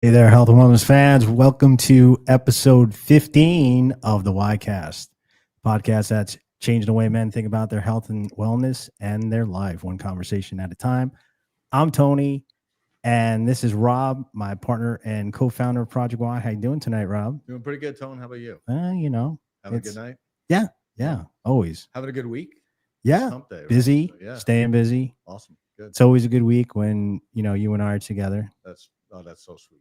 Hey there, health and wellness fans. Welcome to episode 15 of the 𝗪𝗲𝗧 podcast that's changing the way men think about their health and wellness and their life, one conversation at a time. I'm Tony, and this is Rob, my partner and co-founder of Project Y. How you doing tonight, Rob? Doing pretty good, Tone. How about you? Having a good night? Yeah, always. Having a good week? Yeah, Hump day, right? busy, So, yeah. staying busy. Awesome, good. It's always a good week when, you and I are together. That's so sweet.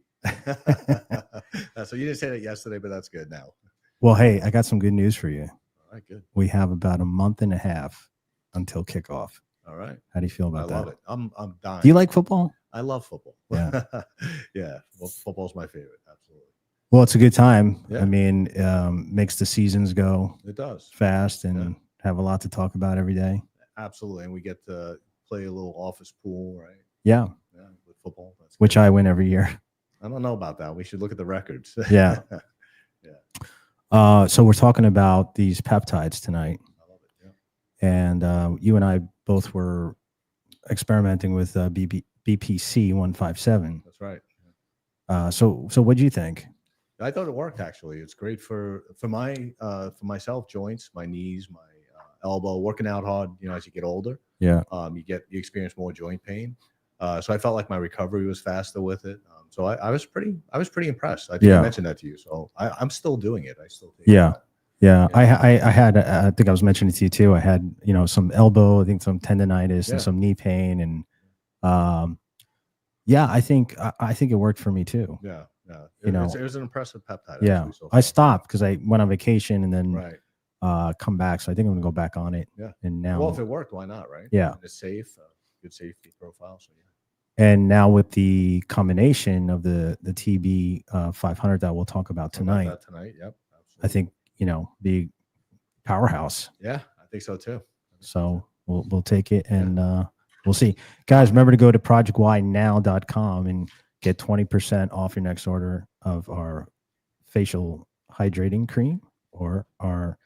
So you didn't say that yesterday, but that's good now. Well, hey, I got some good news for you. All right, good. We have about a month and a half until kickoff. All right. How do you feel about that? I love it. I'm dying. Do you like football? I love football. Yeah. Yeah. Well, football's my favorite. Absolutely. Well, it's a good time. Yeah. I mean, makes the seasons go It does fast and have a lot to talk about every day. Absolutely. And we get to play a little office pool, right? Yeah. Yeah, with football. That's which good. I win every year. I don't know about that. We should look at the records. Yeah. Yeah. So we're talking about these peptides tonight. I love it. Yeah. And you and I both were experimenting with BPC-157. That's right. So what do you think? I thought it worked, actually. It's great for myself, joints, my knees, my elbow, working out hard, as you get older. Yeah. You experience more joint pain. So I felt like my recovery was faster with it. So I was pretty impressed. I think I mentioned that to you. So I'm still doing it. I still take it. Yeah. I had, I think I was mentioning it to you too. I had, some elbow, I think some tendonitis and some knee pain. And I think it worked for me too. Yeah. Yeah. It was an impressive peptide. Yeah. Actually, so I stopped because I went on vacation and then right. come back. So I think I'm gonna go back on it. Yeah. And now, well, if it worked, why not? Right. Yeah. And it's safe, good safety profile. So yeah. And now with the combination of the TB-500 that we'll talk about tonight. Yep. Absolutely. I think, the powerhouse. Yeah, I think so too. So we'll take it and we'll see. Guys, remember to go to projectwhynow.com and get 20% off your next order of our facial hydrating cream or our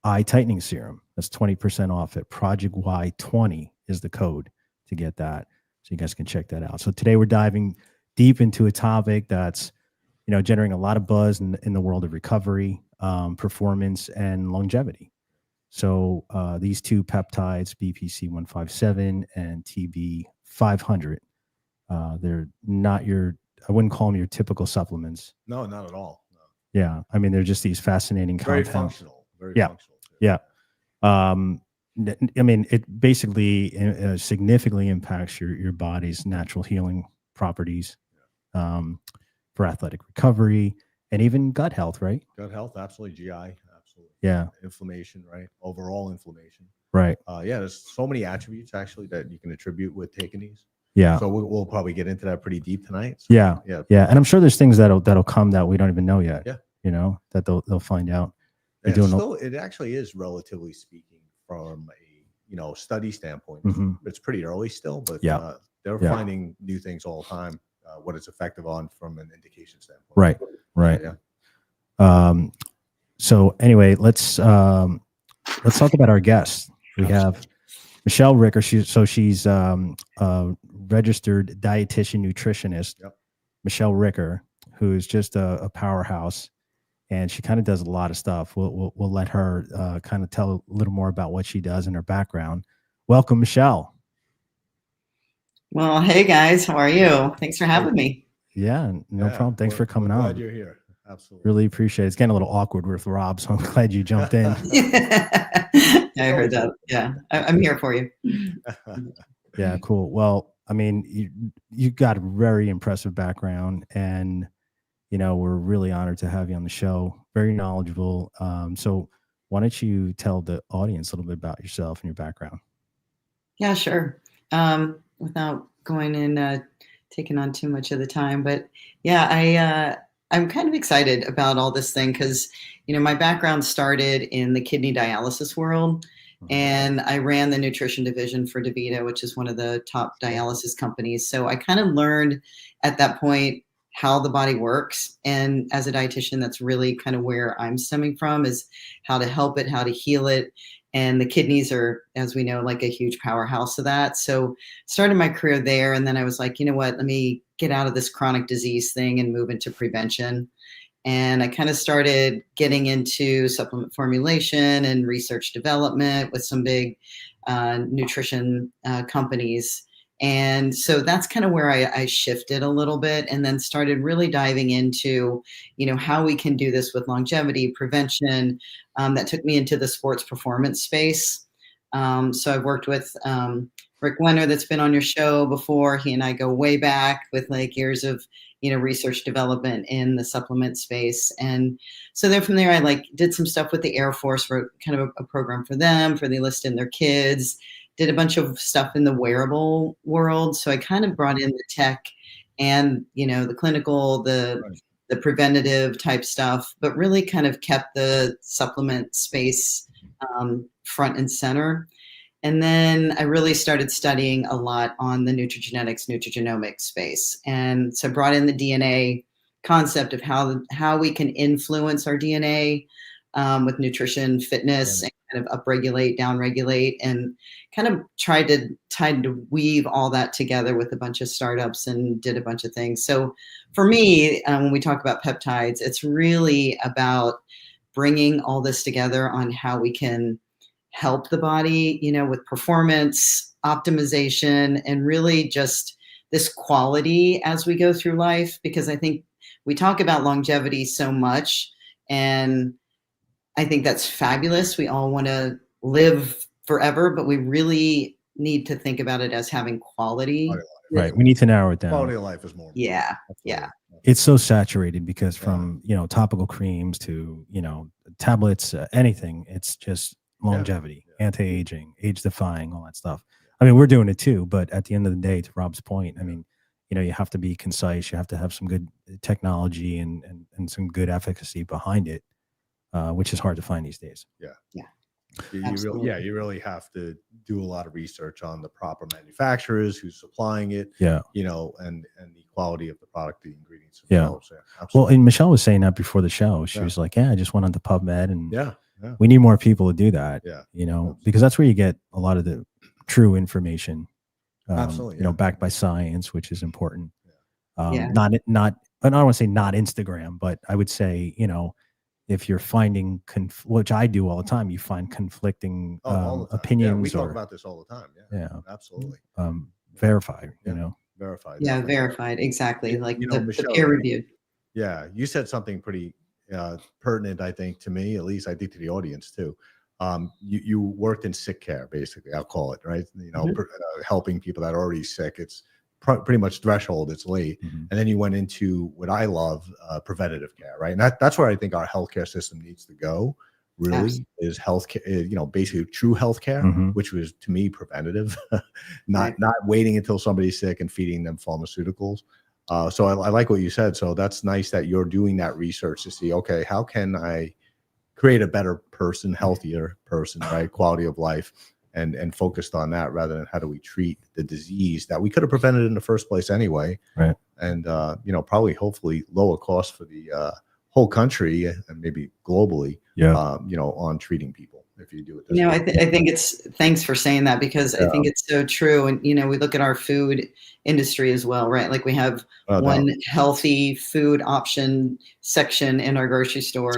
eye tightening serum. That's 20% off at Project Y20 is the code to get that. So you guys can check that out. So today we're diving deep into a topic that's, generating a lot of buzz in the world of recovery, performance, and longevity. So these two peptides, BPC-157 and TB-500, they're not I wouldn't call them your typical supplements. No, not at all. No. Yeah. I mean, they're just these fascinating Very compounds. functional. Very Yeah. functional. Too. Yeah. I mean, it basically significantly impacts your body's natural healing properties for athletic recovery and even gut health, right? Gut health, absolutely. GI, absolutely. Yeah. Inflammation, right? Overall inflammation. Right. There's so many attributes actually that you can attribute with taking these. Yeah. So we'll probably get into that pretty deep tonight. So, yeah. And I'm sure there's things that'll come that we don't even know yet. Yeah. That they'll find out. It actually is, relatively speaking, from a study standpoint. Mm-hmm. It's pretty early still, but they're finding new things all the time. What it's effective on from an indication standpoint. Right. Yeah. So anyway, let's talk about our guest. We have Michelle Ricker. She's a registered dietitian nutritionist. Yep. Michelle Ricker, who is just a powerhouse, and she kind of does a lot of stuff. We'll let her kind of tell a little more about what she does and her background. Welcome, Michelle. Well, hey guys, how are you? Thanks for having me. Yeah, no problem. Thanks for coming on. Glad you're here. Absolutely. Really appreciate it. It's getting a little awkward with Rob, so I'm glad you jumped in. I heard that. Yeah, I'm here for you. Yeah, cool. Well, I mean, you got a very impressive background, and we're really honored to have you on the show. Very knowledgeable. So why don't you tell the audience a little bit about yourself and your background? Yeah, sure. Without going and taking on too much of the time, but yeah, I'm kind of excited about all this thing because my background started in the kidney dialysis world, and I ran the nutrition division for DaVita, which is one of the top dialysis companies. So I kind of learned at that point how the body works, and as a dietitian, that's really kind of where I'm stemming from, is how to help it, how to heal it, And the kidneys are, as we know, like a huge powerhouse of that. So started my career there. And then I was like, you know what, let me get out of this chronic disease thing and move into prevention. And I kind of started getting into supplement formulation and research development with some big nutrition companies. And so that's kind of where I shifted a little bit, and then started really diving into, how we can do this with longevity prevention. That took me into the sports performance space. So I've worked with Rick Wenner, that's been on your show before. He and I go way back with like years of, research development in the supplement space. And so then from there, I like did some stuff with the Air Force, wrote kind of a program for them, for the enlisted and their kids, did a bunch of stuff in the wearable world. So I kind of brought in the tech and, the clinical, the preventative type stuff, but really kind of kept the supplement space front and center. And then I really started studying a lot on the nutrigenomics space. And so I brought in the DNA concept of how we can influence our DNA with nutrition, fitness, and kind of upregulate, downregulate, and kind of tried to weave all that together with a bunch of startups and did a bunch of things. So for me, when we talk about peptides, it's really about bringing all this together on how we can help the body, with performance optimization and really just this quality as we go through life. Because I think we talk about longevity so much, and I think that's fabulous. We all want to live forever, but we really need to think about it as having quality. Right. We need to narrow it down. Quality of life is more important. Yeah. Yeah. It's so saturated because from, topical creams to, tablets, anything, it's just longevity, anti-aging, age-defying, all that stuff. I mean, we're doing it too, but at the end of the day, to Rob's point, I mean, you have to be concise. You have to have some good technology and some good efficacy behind it, which is hard to find these days. Yeah. You really have to do a lot of research on the proper manufacturers, who's supplying it, and the quality of the product, the ingredients themselves. Well, and Michelle was saying that before the show. She was like, I just went on to PubMed, and we need more people to do that, because that's where you get a lot of the true information, backed by science, which is important. Not, I don't want to say not Instagram, but I would say, if you're finding, which I do all the time, you find conflicting opinions. We talk about this all the time. Yeah, absolutely. Verified, Verified. Yeah, verified. Exactly. Like the peer reviewed. Yeah. You said something pretty pertinent, I think, to me, at least I think to the audience too. You worked in sick care, basically, I'll call it, right? Helping people that are already sick. It's pretty much threshold, it's late. And then you went into what I love, preventative care, right? And that's where I think our healthcare system needs to go, really, is healthcare, basically true healthcare, which was, to me, preventative, not waiting until somebody's sick and feeding them pharmaceuticals. So I like what you said. So that's nice that you're doing that research to see, okay, how can I create a better person, healthier person, right? Quality of life. And focused on that rather than how do we treat the disease that we could have prevented in the first place anyway. Right. And, probably hopefully lower cost for the whole country and maybe globally, on treating people if you do it this way. I think thanks for saying that, because I think it's so true. And, we look at our food industry as well, right? Like we have one healthy food option section in our grocery store,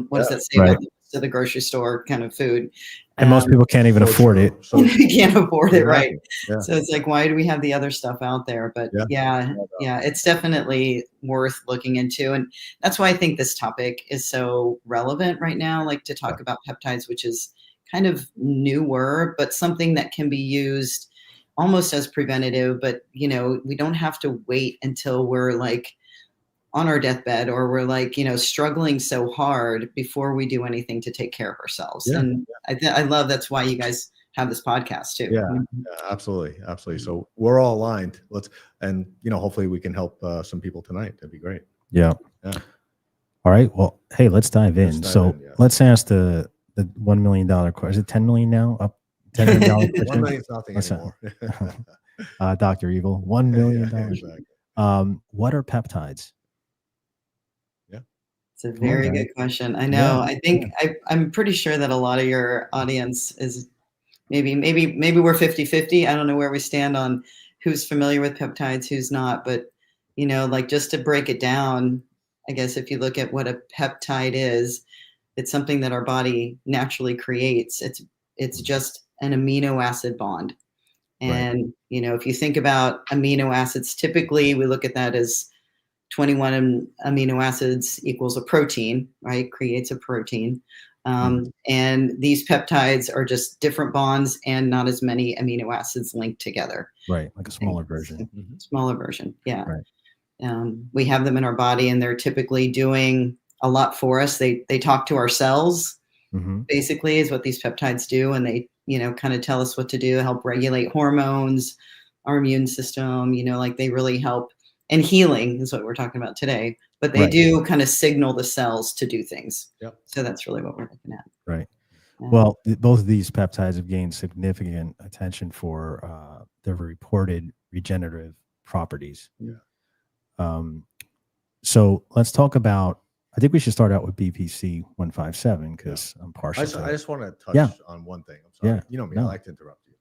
what does that say about the grocery store kind of food? And most people can't even afford it. So can't afford it, right? Yeah. So it's like, why do we have the other stuff out there? But it's definitely worth looking into. And that's why I think this topic is so relevant right now, like to talk about peptides, which is kind of newer, but something that can be used almost as preventative. But, we don't have to wait until we're like on our deathbed, or we're like, struggling so hard before we do anything to take care of ourselves. And I love, that's why you guys have this podcast too. Yeah, absolutely. Absolutely. So we're all aligned. Hopefully we can help some people tonight. That'd be great. Yeah. All right. Well, hey, let's dive in. Let's ask the $1 million question. Is it 10 million now? Up $10 million question? 1 million is nothing anymore. Dr. Evil, $1 million. Exactly. What are peptides? It's a very good question. I know. Yeah, I think I'm pretty sure that a lot of your audience is maybe we're 50-50. I don't know where we stand on who's familiar with peptides, who's not. But, you know, like just to break it down, I guess if you look at what a peptide is, it's something that our body naturally creates. It's just an amino acid bond. And, you know, if you think about amino acids, typically we look at that as 21 amino acids equals a protein, right? Creates a protein. And these peptides are just different bonds and not as many amino acids linked together. Right. Like a smaller version. Smaller version. Yeah. Right. We have them in our body and they're typically doing a lot for us. They talk to our cells, basically, is what these peptides do. And they, you know, kind of tell us what to do, help regulate hormones, our immune system, you know, like they really help. And healing is what we're talking about today. But they do kind of signal the cells to do things. So that's really what we're looking at. Right. Well, both of these peptides have gained significant attention for their reported regenerative properties. So let's talk about, I think we should start out with BPC-157 because I'm partial to it. I just want to touch on one thing. I'm sorry. You know me, I like to interrupt you.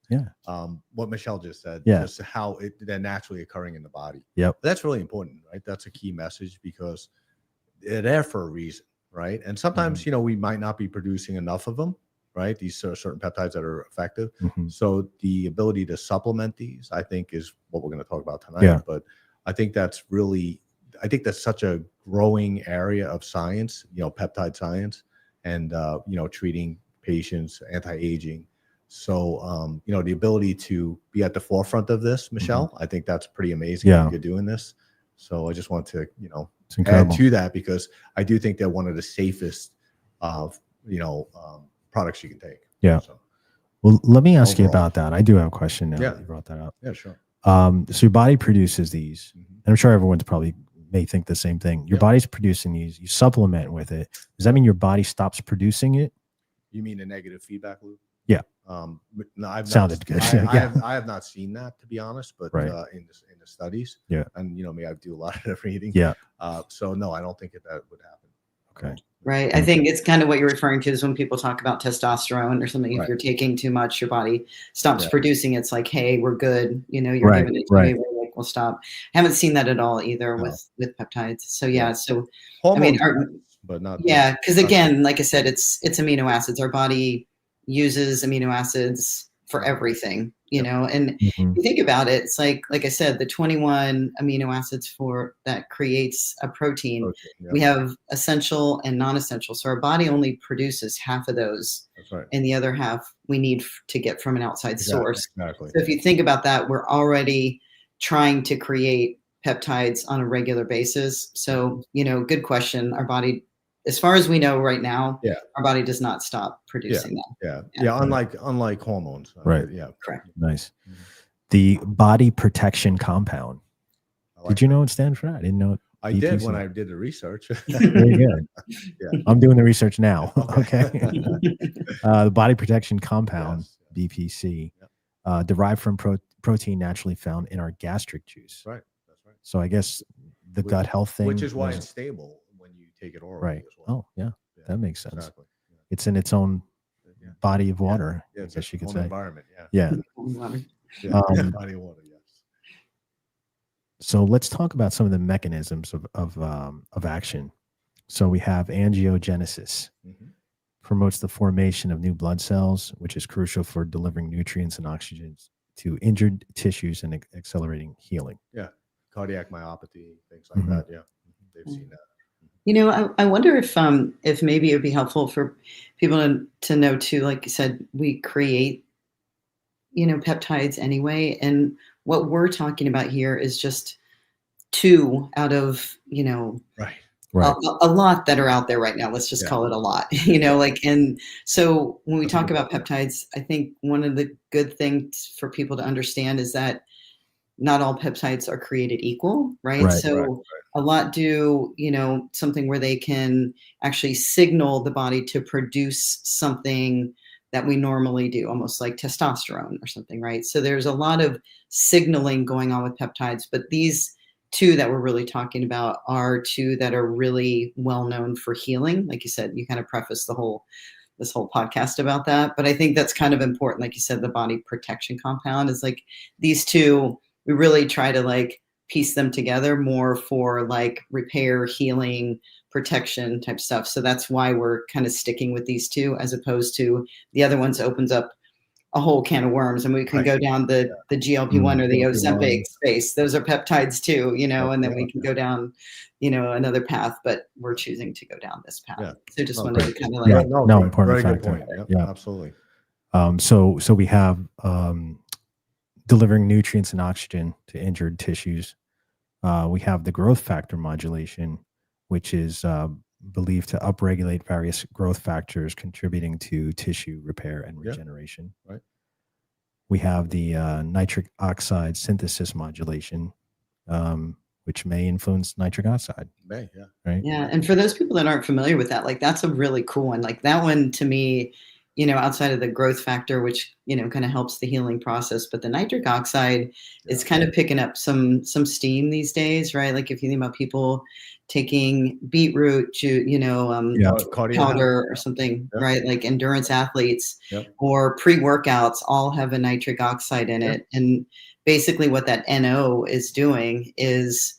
What Michelle just said, just how they're naturally occurring in the body. That's really important, right? That's a key message because they're there for a reason, right? And sometimes, you know, we might not be producing enough of them, right? These are certain peptides that are effective. So the ability to supplement these, I think, is what we're going to talk about tonight. But I think that's really, I think that's such a growing area of science, you know, peptide science and, you know, treating patients, anti-aging. So, you know, the ability to be at the forefront of this, Michelle, I think that's pretty amazing that you're doing this. So I just want to, you know, add to that because I do think they're one of the safest, you know, products you can take. So, well, let me ask you about that. I do have a question now that you brought that up. Sure. So your body produces these, and I'm sure everyone's probably may think the same thing. Your body's producing these, you supplement with it. Does that mean your body stops producing it? You mean a negative feedback loop? No, I've sounded good. I have not seen that, to be honest, but in the studies, and you know me, I do a lot of reading. So no, I don't think that would happen. Okay. Right. I think it's kind of what you're referring to is when people talk about testosterone or something. If you're taking too much, your body stops producing. It's like, hey, we're good. You know, you're giving it to me. We're like, we'll stop. I haven't seen that at all either with peptides. So so hormones, I mean, but not because again, like I said, it's amino acids. Our body uses amino acids for everything, you know, and you think about it, it's like I said, the 21 amino acids for that creates a protein. We have essential and non-essential. So our body only produces half of those. And the other half we need to get from an outside source. So if you think about that, we're already trying to create peptides on a regular basis. So, you know, good question. Our body, as far as we know right now, our body does not stop producing them. Unlike hormones. Correct. Nice. The body protection compound. Did you know it stands for that? I didn't know it. I did when I did the research. Very good. I'm doing the research now. Okay. The body protection compound, BPC, derived from protein naturally found in our gastric juice. That's right. So I guess the gut health thing. Which is why it's stable when you take it orally. As well. That makes sense. Exactly. It's in its own body of water. I guess you could say. Environment. Body of water. So let's talk about some of the mechanisms of action. So we have angiogenesis, promotes the formation of new blood cells, which is crucial for delivering nutrients and oxygen to injured tissues and accelerating healing. Cardiac myopathy, things like that. They've seen that. You know, I wonder if maybe it would be helpful for people to know too, like you said, we create, you know, peptides anyway. And what we're talking about here is just 2 out of, you know, a lot that are out there right now. Let's just call it a lot, you know, like, and so when we talk about peptides, I think one of the good things for people to understand is that not all peptides are created equal, right? So a lot do, you know, something where they can actually signal the body to produce something that we normally do, almost like testosterone or something, right? So there's a lot of signaling going on with peptides, but these two that we're really talking about are two that are really well known for healing. Like you said, you kind of preface this whole podcast about that, but I think that's kind of important. Like you said, the body protection compound is like these two, we really try to like piece them together more for like repair, healing, protection type stuff. So that's why we're kind of sticking with these two, as opposed to the other ones opens up a whole can of worms, and we can go down the GLP-1 or the Ozempic space. Those are peptides too, you know, and then we can go down, you know, another path, but we're choosing to go down this path. Yeah. So just wanted to kind of like, important very factor. good point. Yeah, absolutely. So we have delivering nutrients and oxygen to injured tissues. We have the growth factor modulation, which is believed to upregulate various growth factors contributing to tissue repair and regeneration. Right. We have the nitric oxide synthesis modulation, which may influence nitric oxide. May, yeah. Right. Yeah. And for those people that aren't familiar with that, like that's a really cool one. Like that one to me, you know, outside of the growth factor, which, you know, kind of helps the healing process, but the nitric oxide is kind of picking up some steam these days, right? Like if you think about people taking beetroot, you know, powder or something, right? Like endurance athletes or pre-workouts all have a nitric oxide in it. And basically what that NO is doing is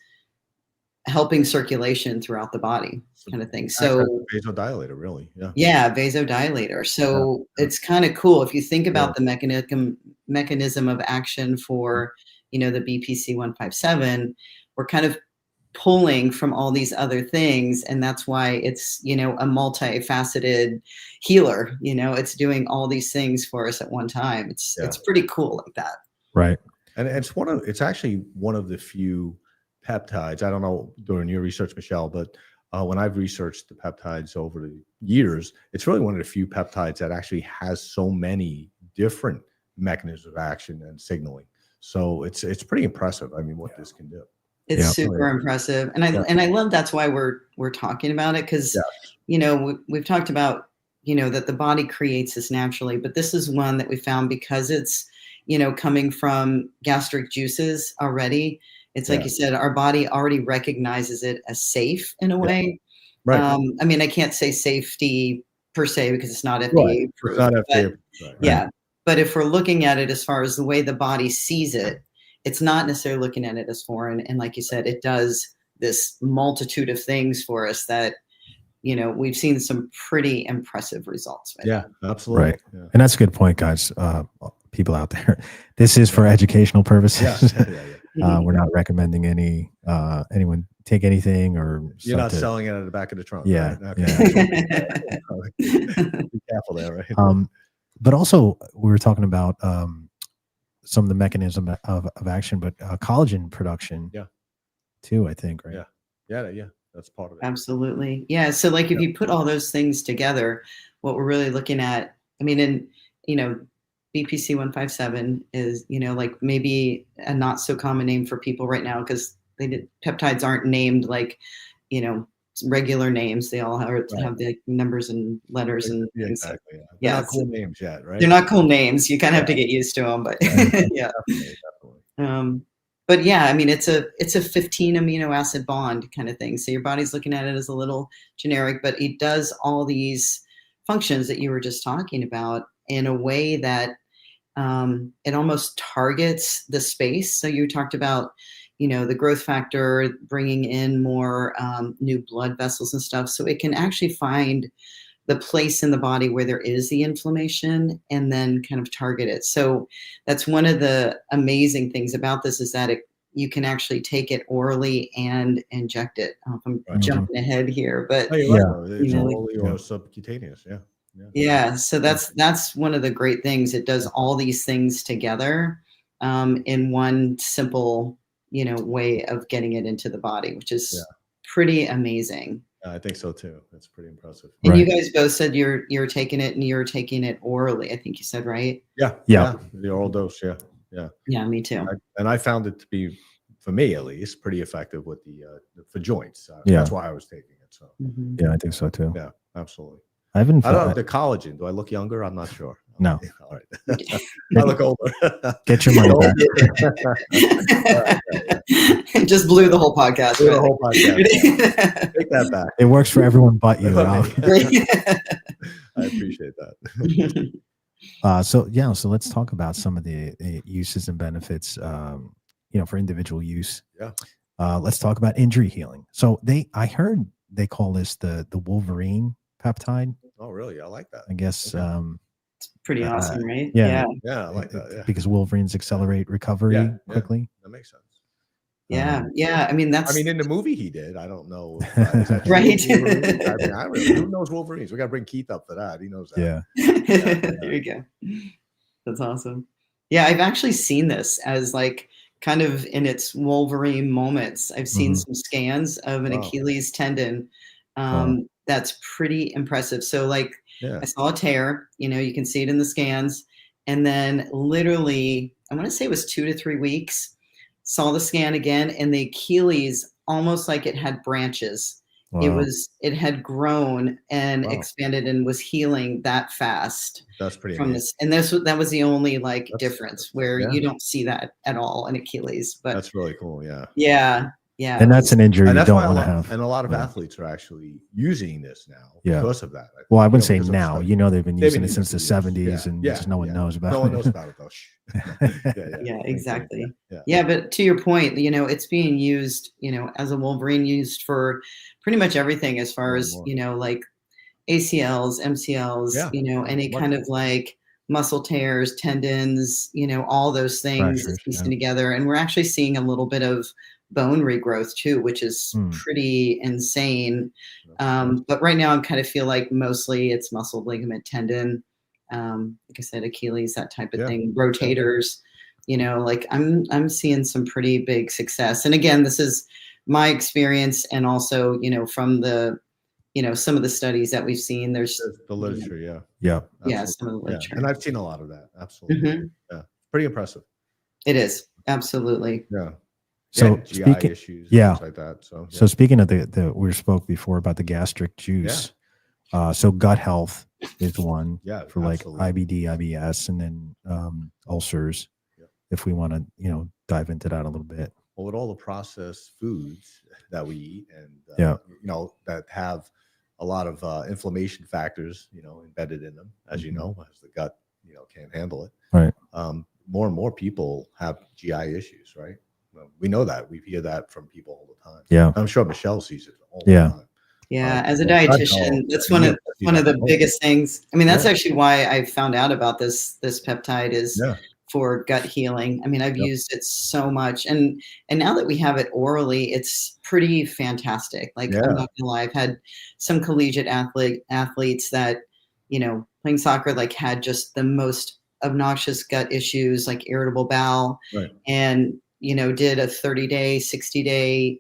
helping circulation throughout the body, kind of thing. So vasodilator, really. Yeah, vasodilator. So it's kind of cool if you think about the mechanism of action for, you know, the BPC-157. We're kind of pulling from all these other things, and that's why it's, you know, a multifaceted healer. You know, it's doing all these things for us at one time. It's pretty cool like that. Right. And it's actually one of the few peptides. I don't know during your research, Michelle, but when I've researched the peptides over the years, it's really one of the few peptides that actually has so many different mechanisms of action and signaling. So it's pretty impressive. I mean, what this can do. It's super impressive. And I love that's why we're talking about it, because, you know, we've talked about, you know, that the body creates this naturally, but this is one that we found because it's, you know, coming from gastric juices already. It's like you said, our body already recognizes it as safe in a way. Right. I mean, I can't say safety per se because it's not FDA approved. It's not FDA approved. Yeah. But if we're looking at it as far as the way the body sees it, it's not necessarily looking at it as foreign. And like you said, it does this multitude of things for us that, you know, we've seen some pretty impressive results with. Yeah, absolutely. Right. Yeah. And that's a good point, guys. People out there, this is for educational purposes. We're not recommending anyone take anything, or you're not selling it at the back of the trunk. Yeah. Right? Okay. Be careful there, right? But also we were talking about some of the mechanism of action, but collagen production too, I think, right? Yeah, that's part of it. Absolutely. Yeah. So like if you put all those things together, what we're really looking at, I mean, and you know, BPC-157 is, you know, like maybe a not so common name for people right now, because peptides aren't named like, you know, regular names. They all have the numbers and letters and things. Exactly. They're not cool names yet, right? They're not cool names. You kind of have to get used to them, but Definitely. But yeah, I mean, it's a 15 amino acid bond kind of thing. So your body's looking at it as a little generic, but it does all these functions that you were just talking about in a way that it almost targets the space. So you talked about, you know, the growth factor bringing in more new blood vessels and stuff. So it can actually find the place in the body where there is the inflammation and then kind of target it. So that's one of the amazing things about this, is that you can actually take it orally and inject it. I'm jumping ahead here, but it's orally or subcutaneous. Yeah. So that's one of the great things. It does all these things together in one simple, you know, way of getting it into the body, which is pretty amazing. I think so too. That's pretty impressive. And you guys both said you're taking it, and you're taking it orally, I think you said, right? Yeah. The oral dose. Yeah, me too. And I found it to be, for me at least, pretty effective with for joints. That's why I was taking it. So yeah, I think so too. Yeah, absolutely. I don't know the collagen. Do I look younger? I'm not sure. No. All right. I look older. Get your money back. Just blew the whole podcast. Blew the whole podcast. Take that back. It works for everyone but you, Rob. I appreciate that. So let's talk about some of the uses and benefits, for individual use. Yeah. Let's talk about injury healing. So I heard they call this the Wolverine peptide. Oh, really? I like that. I guess. Okay. It's pretty awesome, right? Yeah. Yeah, I like that. Yeah. Because Wolverines accelerate recovery quickly. That makes sense. Yeah. I mean, in the movie he did. I don't know. Is that right. Who knows Wolverines? We got to bring Keith up for that. He knows that. Yeah. There you go. That's awesome. Yeah. I've actually seen this as like kind of in its Wolverine moments. I've seen some scans of an Achilles tendon. That's pretty impressive. So like I saw a tear, you can see it in the scans. And then literally, I want to say it was 2 to 3 weeks, saw the scan again, and the Achilles almost like it had branches. Wow. It had grown and expanded and was healing that fast. That's pretty from amazing. this. And that was the only difference where you don't see that at all in Achilles. But that's really cool. Yeah. Yeah. And that's an injury you don't want to have. And a lot of athletes are actually using this now because of that. Well, I wouldn't say now. They've been using it since the 70s and just no one knows about it. No one knows about it, though. Yeah, exactly. Yeah, but to your point, it's being used, as a Wolverine, used for pretty much everything as far as, like ACLs, MCLs, any kind of like muscle tears, tendons, all those things piecing together. And we're actually seeing a little bit of bone regrowth too, which is pretty insane. But right now I kind of feel like mostly it's muscle, ligament, tendon, like I said, Achilles, that type of thing, rotators, like I'm seeing some pretty big success. And again, this is my experience. And also, from the, some of the studies that we've seen, there's the literature. Some of the literature. And I've seen a lot of that. Absolutely. Yeah. Pretty impressive. It is. Absolutely. Yeah. So GI issues, things like that. So speaking of we spoke before about the gastric juice. So gut health is one for like IBD, IBS, and then ulcers. If we want to, dive into that a little bit. Well, with all the processed foods that we eat and that have a lot of inflammation factors, embedded in them, as you know, as the gut, can't handle it. Right. More and more people have GI issues, right? We know that. We hear that from people all the time. Yeah. I'm sure Michelle sees it all the time. Yeah. As a dietitian, that's one of the biggest things. I mean, that's actually why I found out about this peptide is for gut healing. I mean, I've used it so much. And now that we have it orally, it's pretty fantastic. Like, I'm not gonna lie, I've had some collegiate athletes that, playing soccer, like had just the most obnoxious gut issues, like irritable bowel. Right. And did a 30-day, 60-day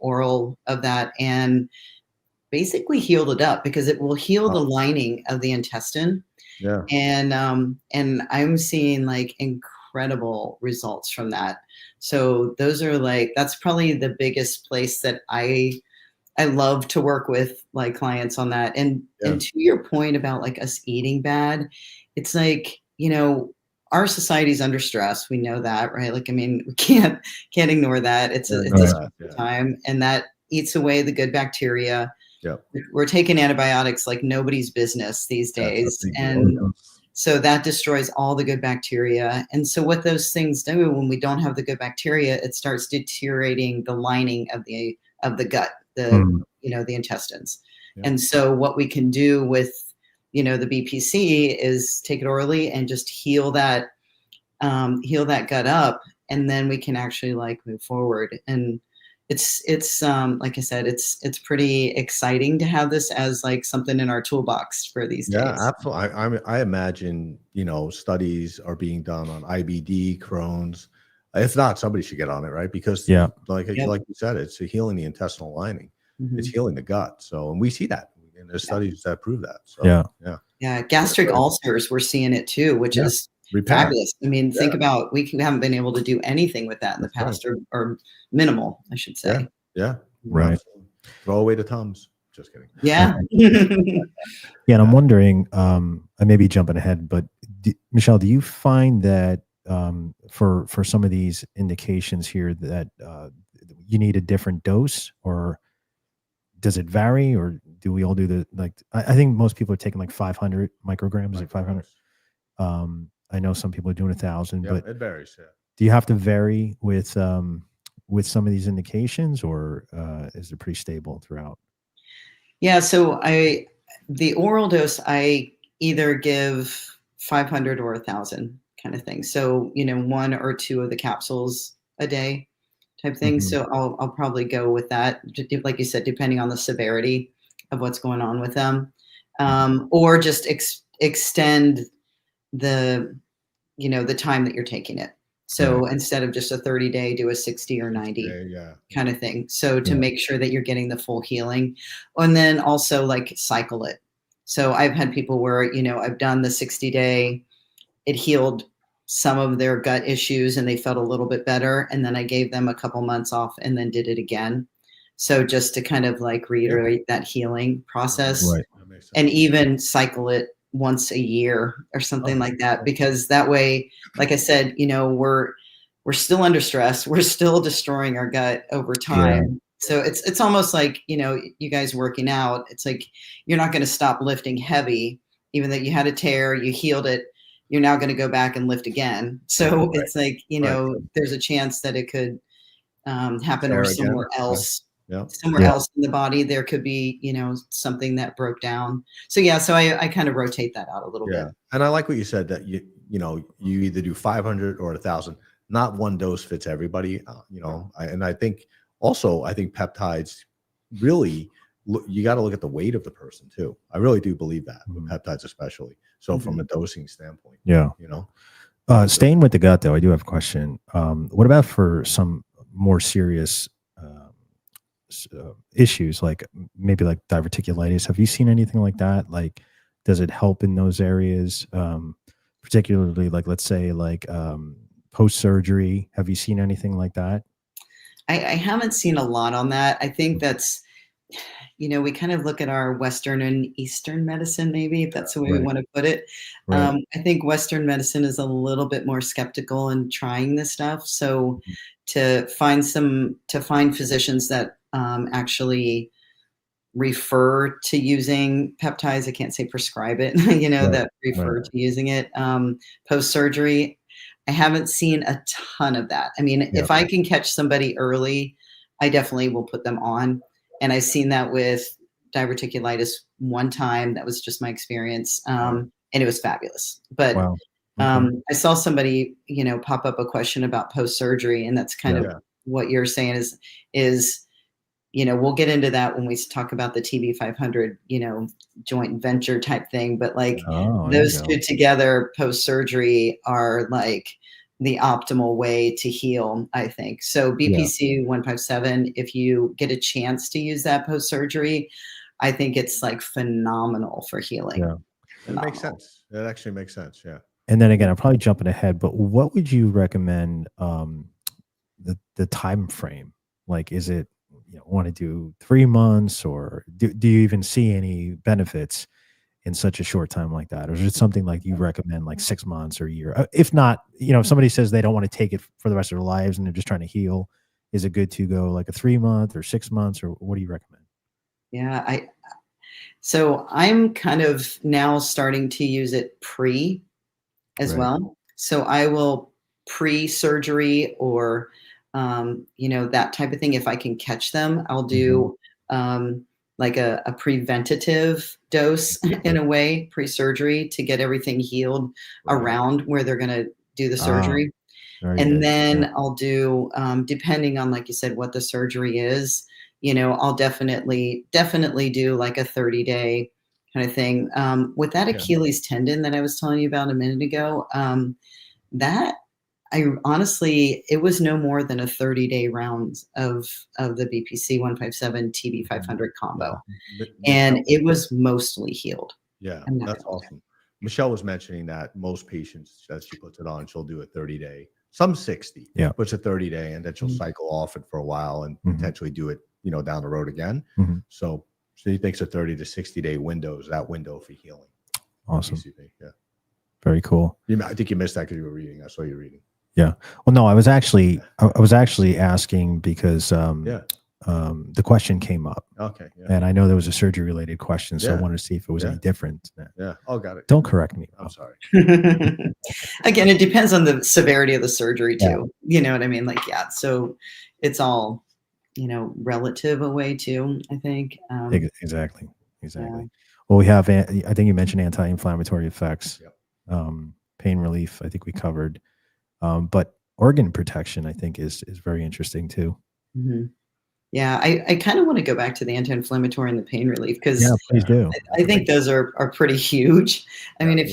oral of that and basically healed it up because it will heal the lining of the intestine. Yeah. And I'm seeing like incredible results from that. So those are that's probably the biggest place that I love to work with like clients on that. And to your point about like us eating bad, it's like, our society's under stress. We know that, right? Like, I mean, we can't ignore that. It's a time, and that eats away the good bacteria. Yeah. We're taking antibiotics like nobody's business these days. And so that destroys all the good bacteria. And so what those things do when we don't have the good bacteria, it starts deteriorating the lining of the gut, the intestines. Yeah. And so what we can do with the BPC is take it orally and just heal that gut up, and then we can actually like move forward. And it's like I said, it's pretty exciting to have this as like something in our toolbox for these days. Yeah, absolutely. I imagine studies are being done on IBD, Crohn's. If not, somebody should get on it, right? Because like you said, it's healing the intestinal lining. It's healing the gut. So, and we see that. And there's studies that prove that. So, gastric ulcers, we're seeing it too, which is fabulous. I mean, think about, we haven't been able to do anything with that in the past, or minimal, I should say. Yeah. Right. Throw away the Tums. Just kidding. Yeah. And I'm wondering, I may be jumping ahead, but Michelle, do you find that for some of these indications here that you need a different dose, or does it vary, or do we all do the I think most people are taking like 500 micrograms. Is it 500? I know some people are doing 1,000, Yeah, but it varies. Yeah. do you have to vary with some of these indications, or is it pretty stable throughout? Yeah, so the oral dose, I either give 500 or 1,000 kind of thing. So, 1 or 2 of the capsules a day type thing. Mhm. So I'll probably go with that, like you said, depending on the severity of what's going on with them, or just extend the the time that you're taking it. So instead of just a 30-day, do a 60 or 90 Yeah. kind of thing. So to Yeah. make sure that you're getting the full healing, and then also like cycle it. So I've had people where, I've done the 60-day, it healed some of their gut issues and they felt a little bit better. And then I gave them a couple months off and then did it again. So just to kind of like reiterate that healing process, Right. That makes sense. and even cycle it once a year or something like that, because that way, like I said, we're still under stress. We're still destroying our gut over time. So it's almost like, you guys working out, it's like, you're not going to stop lifting heavy, even though you had a tear, you healed it. You're now going to go back and lift again. So it's like, there's a chance that it could happen, or Tear again. somewhere else. Yeah. Somewhere else in the body, there could be, something that broke down. So so I kind of rotate that out a little bit. And I like what you said, that you either do 500 or 1,000. Not one dose fits everybody. I think peptides really you got to look at the weight of the person too. I really do believe that with peptides, especially. So from a dosing standpoint, staying with the gut though, I do have a question. What about for some more serious issues, like maybe like diverticulitis? Have you seen anything like that? Like, does it help in those areas, particularly like, let's say like post-surgery? Have you seen anything like that? I haven't seen a lot on that. I think that's, we kind of look at our Western and Eastern medicine, maybe, if that's the way we want to put it. I think Western medicine is a little bit more skeptical in trying this stuff. So to find physicians that actually refer to using peptides, I can't say prescribe it, that refer to using it post-surgery, I haven't seen a ton of that. I mean, if I can catch somebody early, I definitely will put them on. And I've seen that with diverticulitis one time. That was just my experience. And it was fabulous. But I saw somebody, pop up a question about post-surgery, and that's kind of what you're saying is, we'll get into that when we talk about the TB-500, joint venture type thing. But like those two together post-surgery are like the optimal way to heal, I think. So BPC-157, if you get a chance to use that post-surgery, I think it's like phenomenal for healing. It makes sense. It actually makes sense. Yeah. And then again, I'm probably jumping ahead, but what would you recommend the time frame? Like, is it, want to do 3 months, or do you even see any benefits in such a short time like that? Or is it something like you recommend like 6 months or a year? If not, if somebody says they don't want to take it for the rest of their lives and they're just trying to heal, is it good to go like a 3 month or 6 months, or what do you recommend? Yeah, so I'm kind of now starting to use it pre as well. So I will pre-surgery or that type of thing. If I can catch them, I'll do like a preventative dose in a way, pre-surgery, to get everything healed around where they're going to do the surgery. And then I'll do, depending on, like you said, what the surgery is, I'll definitely do like a 30-day kind of thing. With that Achilles tendon that I was telling you about a minute ago, that I honestly, it was no more than a 30-day round of the BPC-157 TB-500 combo, and it was mostly healed. Yeah, that's awesome. Michelle was mentioning that most patients, as she puts it on, she'll do a 30-day, some 60, but it's a 30-day, and then she'll cycle off it for a while and potentially do it, down the road again. So she thinks a 30 to 60-day window is that window for healing. Awesome. PCP, Very cool. I think you missed that because you were reading. I saw you reading. Yeah. Well, no, I was actually asking because the question came up. Okay. Yeah. And I know there was a surgery related question, so I Yeah. wanted to see if it was any different. Yeah. Oh, got it. Don't correct me. I'm sorry. Again, it depends on the severity of the surgery too. You know what I mean? Like, yeah. So it's all, relative away too, I think. Exactly. Well, we have, I think you mentioned anti-inflammatory effects, pain relief. I think we covered, but organ protection, I think is very interesting too. Mm-hmm. Yeah, I kind of want to go back to the anti-inflammatory and the pain relief because please do. I think those are pretty huge. I mean, if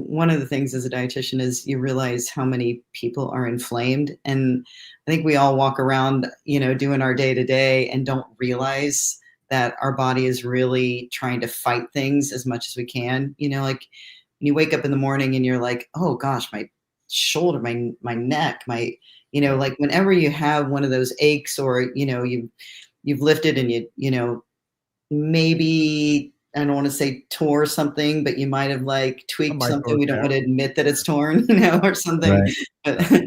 one of the things as a dietitian is you realize how many people are inflamed, and I think we all walk around, doing our day to day and don't realize that our body is really trying to fight things as much as we can. Like when you wake up in the morning and you're like, oh gosh, my shoulder, my neck, like whenever you have one of those aches or, you've lifted and you maybe, I don't want to say tore something, but you might have like tweaked something. We don't want to admit that it's torn, or something. Right.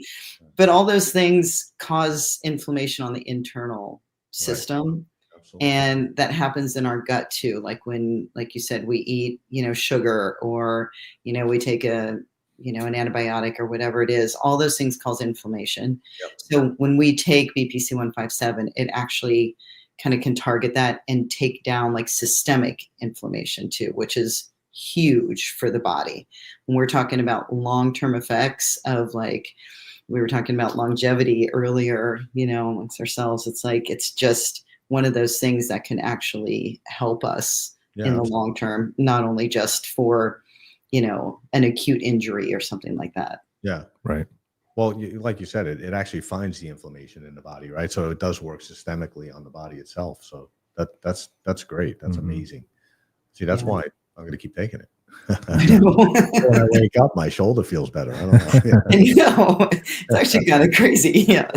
But all those things cause inflammation on the internal system. Right. And that happens in our gut too. Like when, like you said, we eat, sugar or, we take an antibiotic or whatever it is, all those things cause inflammation. Yep. So when we take BPC-157, it actually kind of can target that and take down like systemic inflammation too, which is huge for the body. When we're talking about long-term effects of like, we were talking about longevity earlier, amongst ourselves, it's like, it's just one of those things that can actually help us in the long term, not only just for, an acute injury or something like that. Yeah. Right. Well, like you said, it actually finds the inflammation in the body, right? So it does work systemically on the body itself. So that's great. That's amazing. See, that's why I'm going to keep taking it. When I wake up, my shoulder feels better. I don't know. I know. It's actually kind of crazy. Yeah.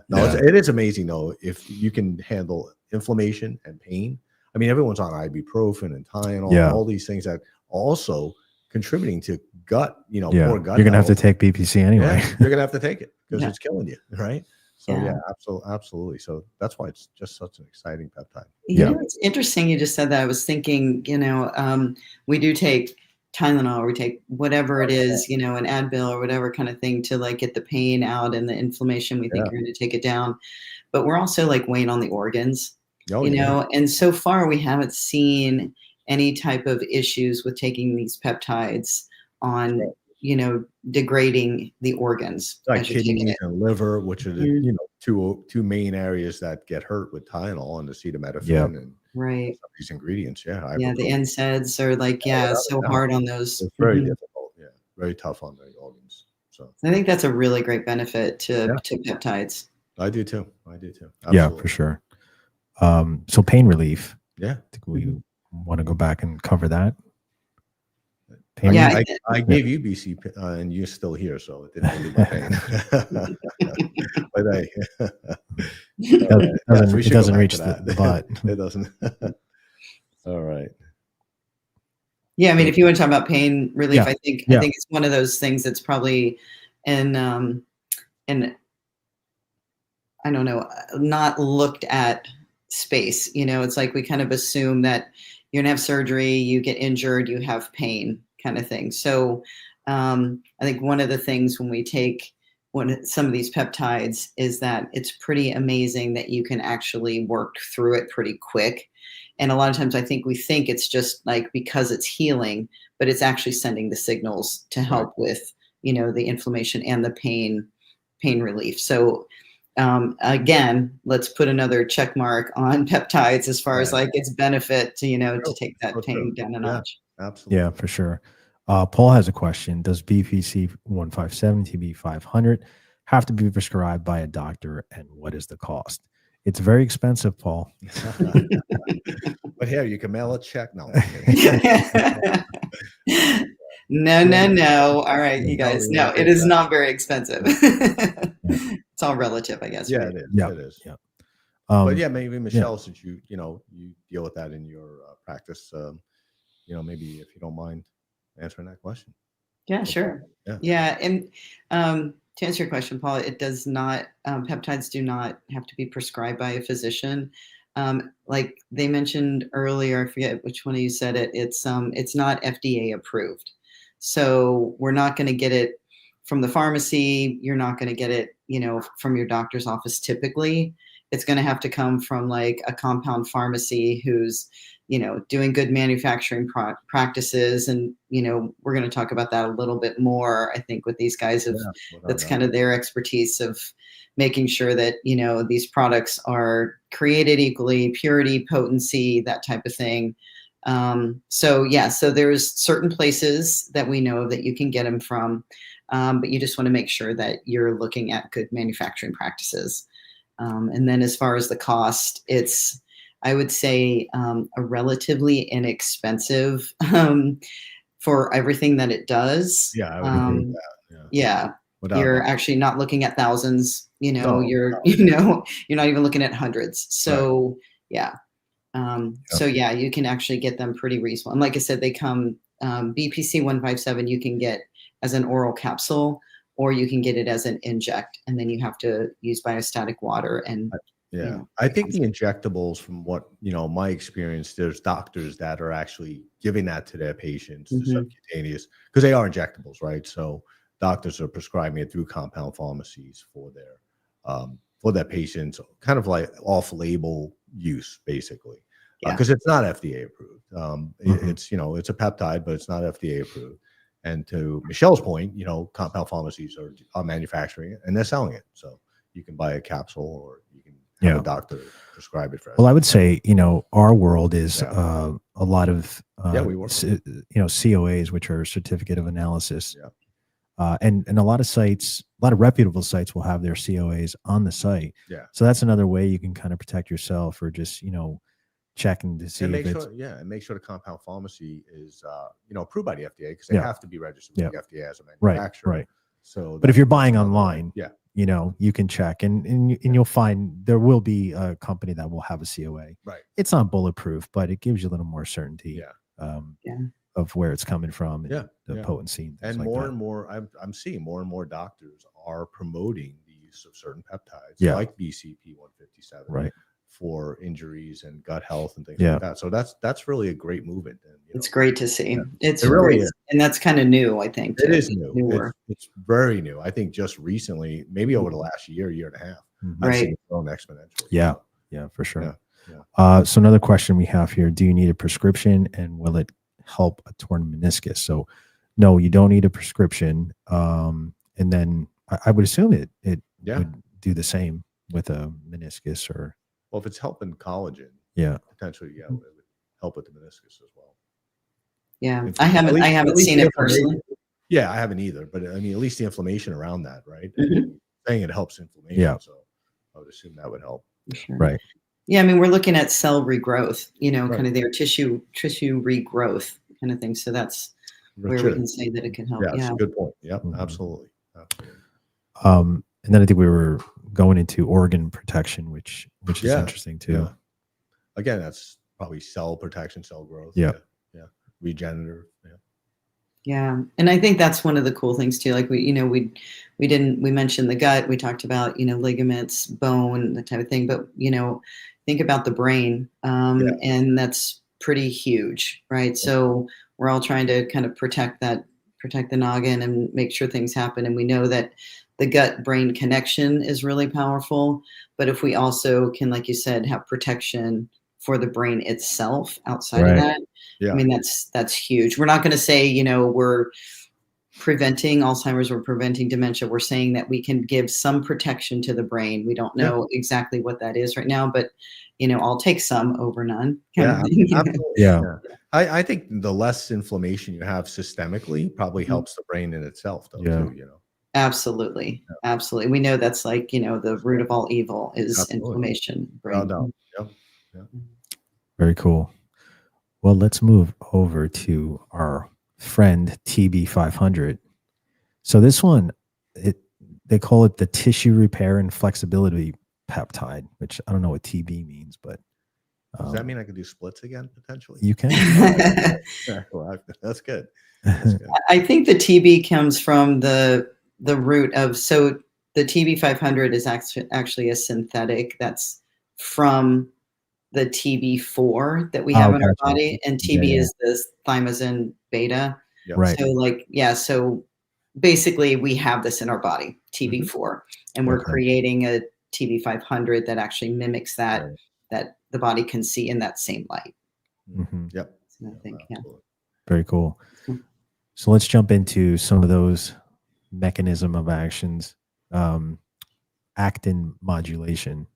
No, it is amazing though if you can handle inflammation and pain. I mean, everyone's on ibuprofen and Tylenol, all these things that also contributing to gut, poor gut. You're gonna have to take BPC anyway. You're gonna have to take it because it's killing you, right? So absolutely. So that's why it's just such an exciting peptide. It's interesting you just said that. I was thinking, we do take Tylenol, or we take whatever it is, an Advil or whatever kind of thing to like get the pain out and the inflammation. We think you're going to take it down, but we're also like weighing on the organs, and so far we haven't seen any type of issues with taking these peptides on, degrading the organs. Like kidneys and liver, which are the, two main areas that get hurt with Tylenol and acetaminophen and these ingredients. The NSAIDs are like, so hard on those. It's very difficult. Yeah. Very tough on the organs. So I think that's a really great benefit to peptides. I do too. Absolutely. Yeah, for sure. So pain relief. Yeah. I think we want to go back and cover that. I gave you BC and you're still here, so it didn't really my pain. But it doesn't reach the butt. It doesn't. All right. Yeah, I mean, if you want to talk about pain relief, I think it's one of those things that's probably in I don't know, not looked at space. It's like we kind of assume that you're gonna have surgery, you get injured, you have pain, kind of thing. So I think one of the things when we take some of these peptides is that it's pretty amazing that you can actually work through it pretty quick. And a lot of times I think we think it's just like because it's healing, but it's actually sending the signals to help with, the inflammation and the pain relief. So again, let's put another check mark on peptides as far as like its benefit to, to take that pain down a notch. Absolutely. Yeah, for sure. Paul has a question. Does BPC-157 TB-500 have to be prescribed by a doctor, and what is the cost? It's very expensive, Paul. But here, you can mail a check. No. No. All right, you guys. No, it is not very expensive. It's all relative, I guess. Yeah, right? it is. Yeah. It is. Yeah. But maybe Michelle, since you deal with that in your practice, maybe if you don't mind answering that question. Yeah, sure. Yeah. Yeah. And to answer your question, Paul, it does not, peptides do not have to be prescribed by a physician. Like they mentioned earlier, I forget which one of you said it, it's not FDA approved. So we're not going to get it from the pharmacy. You're not going to get it, from your doctor's office typically. It's going to have to come from like a compound pharmacy who's, doing good manufacturing practices. And, we're going to talk about that a little bit more, I think, with these guys. That's kind of their expertise of making sure that, these products are created equally, purity, potency, that type of thing. So there's certain places that we know that you can get them from, but you just want to make sure that you're looking at good manufacturing practices. And then as far as the cost, it's, I would say, a relatively inexpensive for everything that it does. Yeah, I would agree with that. Yeah. Without You're that. actually not looking at thousands, No, you're not even looking at hundreds. So so you can actually get them pretty reasonable. And like I said, they come, BPC-157, you can get as an oral capsule, or you can get it as an inject, and then you have to use biostatic water. And I think the injectables, from what my experience, there's doctors that are actually giving that to their patients, the subcutaneous, because they are injectables, right? So doctors are prescribing it through compound pharmacies for their patients, kind of like off-label use, basically, because it's not FDA approved. It's it's a peptide, but it's not FDA approved. And to Michelle's point, compound pharmacies are manufacturing it and they're selling it. So you can buy a capsule, or you can have a doctor prescribe it for us. Well, I would say, our world is a lot of, COAs, which are certificate of analysis. And a lot of sites, a lot of reputable sites will have their COAs on the site. So that's another way you can kind of protect yourself, or just, checking to see and if make sure the compound pharmacy is approved by the FDA, because they have to be registered with the FDA as a manufacturer. Right. So, but if you're buying online, you can check, and you'll find there will be a company that will have a COA. Right. It's not bulletproof, but it gives you a little more certainty of where it's coming from, and the potency. And more and more, I'm seeing more and more doctors are promoting the use of certain peptides, like BCP-157, right, for injuries and gut health and things like that. So that's really a great movement. And, it's great to see. It's it really great. is. And that's kind of new, I think. It is new. It's very new. I think just recently, maybe over the last year and a half, I've seen it grow exponentially. Yeah, for sure. So another question we have here: do you need a prescription, and will it help a torn meniscus? So no, you don't need a prescription. And then I would assume it would do the same with a meniscus, or well, if it's helping collagen, potentially, it would help with the meniscus as well. Yeah, I haven't seen it personally. Yeah, I haven't either, but I mean, at least the inflammation around that, right? Saying it helps inflammation, so I would assume that would help. Sure. Right. Yeah, I mean, we're looking at cell regrowth, kind of their tissue regrowth kind of thing. So that's where we can say that it can help. Yeah, that's a good point. Yep, absolutely. And then I think we were going into organ protection, which is interesting too. Again, that's probably cell protection, cell growth. Regenerative. Yeah, and I think that's one of the cool things too. Like we mentioned the gut. We talked about ligaments, bone, that type of thing. But think about the brain, and that's pretty huge, right? So we're all trying to kind of protect the noggin and make sure things happen. And we know that the gut-brain connection is really powerful. But if we also can, like you said, have protection for the brain itself outside of that, I mean, that's huge. We're not going to say, we're preventing Alzheimer's, we're preventing dementia. We're saying that we can give some protection to the brain. We don't know exactly what that is right now, but I'll take some over none. I think the less inflammation you have systemically probably helps the brain in itself, though. Too, Absolutely. Absolutely. We know that's like, the root of all evil is inflammation. Brain. Very cool. Well, let's move over to our friend TB-500. So this one, they call it the tissue repair and flexibility peptide, which I don't know what TB means, but Does that mean I can do splits again potentially? You can. Yeah, well, that's good. That's good. I think the TB comes from the root of, so the TB-500 is actually a synthetic that's from the TB4 that we have in our gotcha. body, and Yeah, TB yeah. is this thymosin beta. Yep. Right. So like, yeah, so basically we have this in our body, TB4, and we're Okay. creating a TB-500 that actually mimics that, Right. that the body can see in that same light. Mhm. Yep. So I think, yeah. Absolutely. Very cool. Mhm. So let's jump into some of those mechanism of actions. Actin modulation.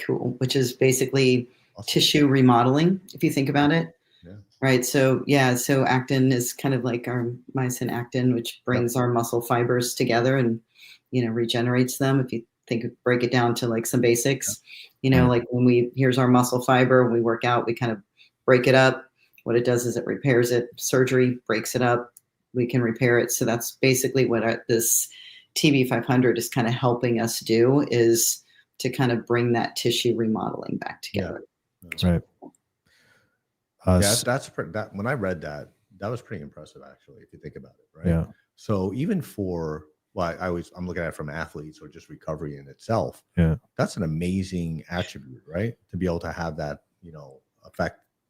Cool. Which is basically Awesome. tissue remodeling, if you think about it. Yeah. Right. So yeah, so actin is kind of like our myosin actin, which brings our muscle fibers together and, regenerates them. If you break it down to like some basics, Right. like when here's our muscle fiber, when we work out, we kind of break it up. What it does is it repairs it. Surgery breaks it up. We can repair it. So that's basically what this TB-500 is kind of helping us do, is to kind of bring that tissue remodeling back together. Right. Yeah, that when I read that was pretty impressive, actually, if you think about it, right? Yeah. So even for, well, I'm looking at it from athletes or just recovery in itself. Yeah. That's an amazing attribute, right? To be able to have that,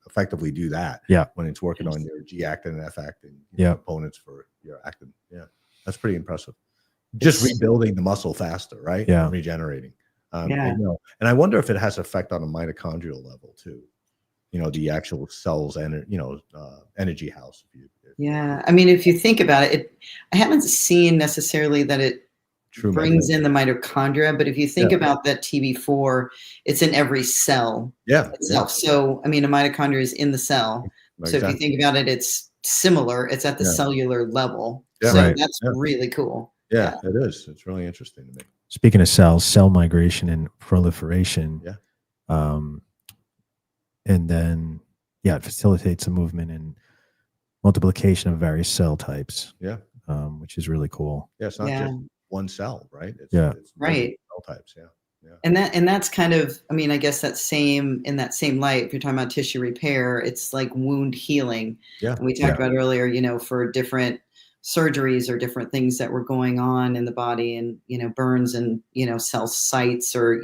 effectively do that. Yeah. When it's working on your G actin and F actin components for your actin. Yeah. That's pretty impressive. Just rebuilding the muscle faster, right? Yeah. Regenerating. Yeah. And I wonder if it has effect on a mitochondrial level too. The actual cells and energy house. Yeah, I mean, if you think about it, I haven't seen necessarily that it brings in the mitochondria, but if you think about that TB4, it's in every cell itself. So, I mean, a mitochondria is in the cell. So if you think about it, it's similar. It's at the cellular level. Yeah. So Right. that's really cool. Yeah, it is. It's really interesting to me. Speaking of cells, cell migration and proliferation. Yeah. And then, it facilitates the movement and multiplication of various cell types. Yeah. Which is really cool. Yeah, it's not just one cell, right? It's right. Cell types. Yeah. And that's kind of, I mean, I guess in that same light, if you're talking about tissue repair, it's like wound healing. Yeah. And we talked about earlier, for different surgeries or different things that were going on in the body, and, burns and, cell sites or,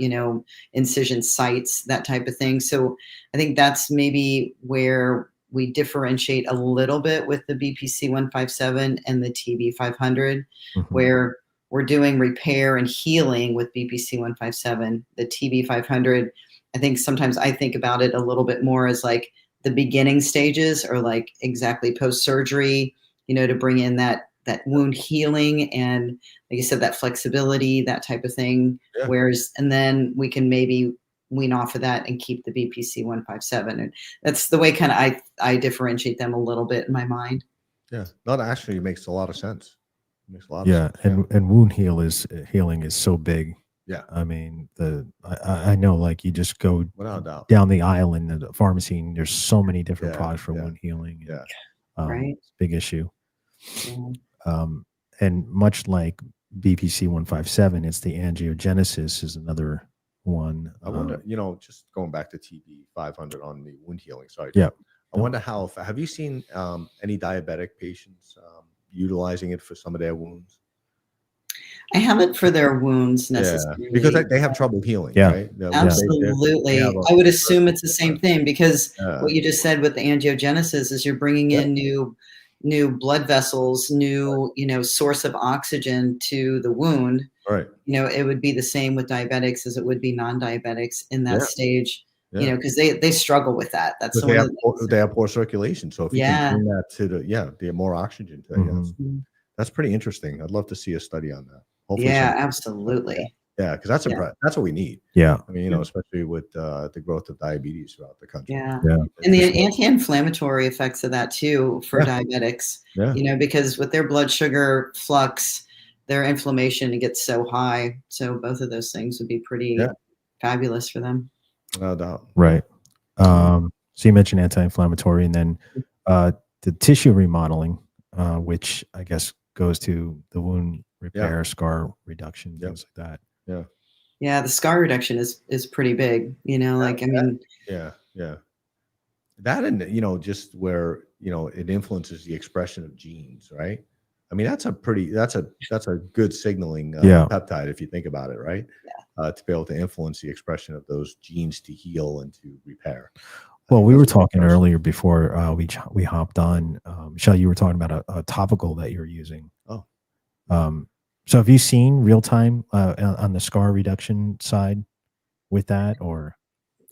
incision sites, that type of thing. So I think that's maybe where we differentiate a little bit with the BPC-157 and the TB-500, where we're doing repair and healing with BPC-157. The TB-500, I think sometimes I think about it a little bit more as like the beginning stages, or like exactly post-surgery, to bring in that wound healing and, like you said, that flexibility, that type of thing. Yeah. Whereas, and then we can maybe wean off of that and keep the BPC-157. And that's the way kind of I differentiate them a little bit in my mind. Yeah. That actually makes a lot of sense. It makes a lot of sense. And wound healing is so big. Yeah. I mean, I know, like, you just go without doubt down the aisle in the pharmacy, and there's so many different products for wound healing. Yeah. Right. It's a big issue. Yeah. And much like BPC-157, it's the angiogenesis is another one. I wonder, just going back to TB-500 on the wound healing side. Yeah. I wonder have you seen any diabetic patients utilizing it for some of their wounds? I haven't for their wounds necessarily. Yeah, because they have trouble healing. Yeah. Right? Absolutely. I would assume it's the same thing, because what you just said with the angiogenesis is you're bringing in new blood vessels, new, source of oxygen to the wound. Right. It would be the same with diabetics as it would be non-diabetics in that stage, because they struggle with that. That's they have poor circulation. So if you can bring that to the more oxygen to that's pretty interesting. I'd love to see a study on that. Hopefully absolutely. Yeah, because that's what we need. Yeah. I mean, especially with the growth of diabetes throughout the country. Yeah. And the anti-inflammatory effects of that too for diabetics, because with their blood sugar flux, their inflammation gets so high. So both of those things would be pretty fabulous for them. No doubt. Right. So you mentioned anti-inflammatory, and then the tissue remodeling, which I guess goes to the wound repair, scar reduction, things like that. Yeah. Yeah, the scar reduction is pretty big, you know, like, I mean, Yeah. That, and just where it influences the expression of genes, right? I mean, that's a good signaling peptide if you think about it, right? Yeah. To be able to influence the expression of those genes to heal and to repair. Well, we were talking earlier before we hopped on. Michelle, you were talking about a topical that you're using. Oh. So have you seen real time on the scar reduction side with that, or?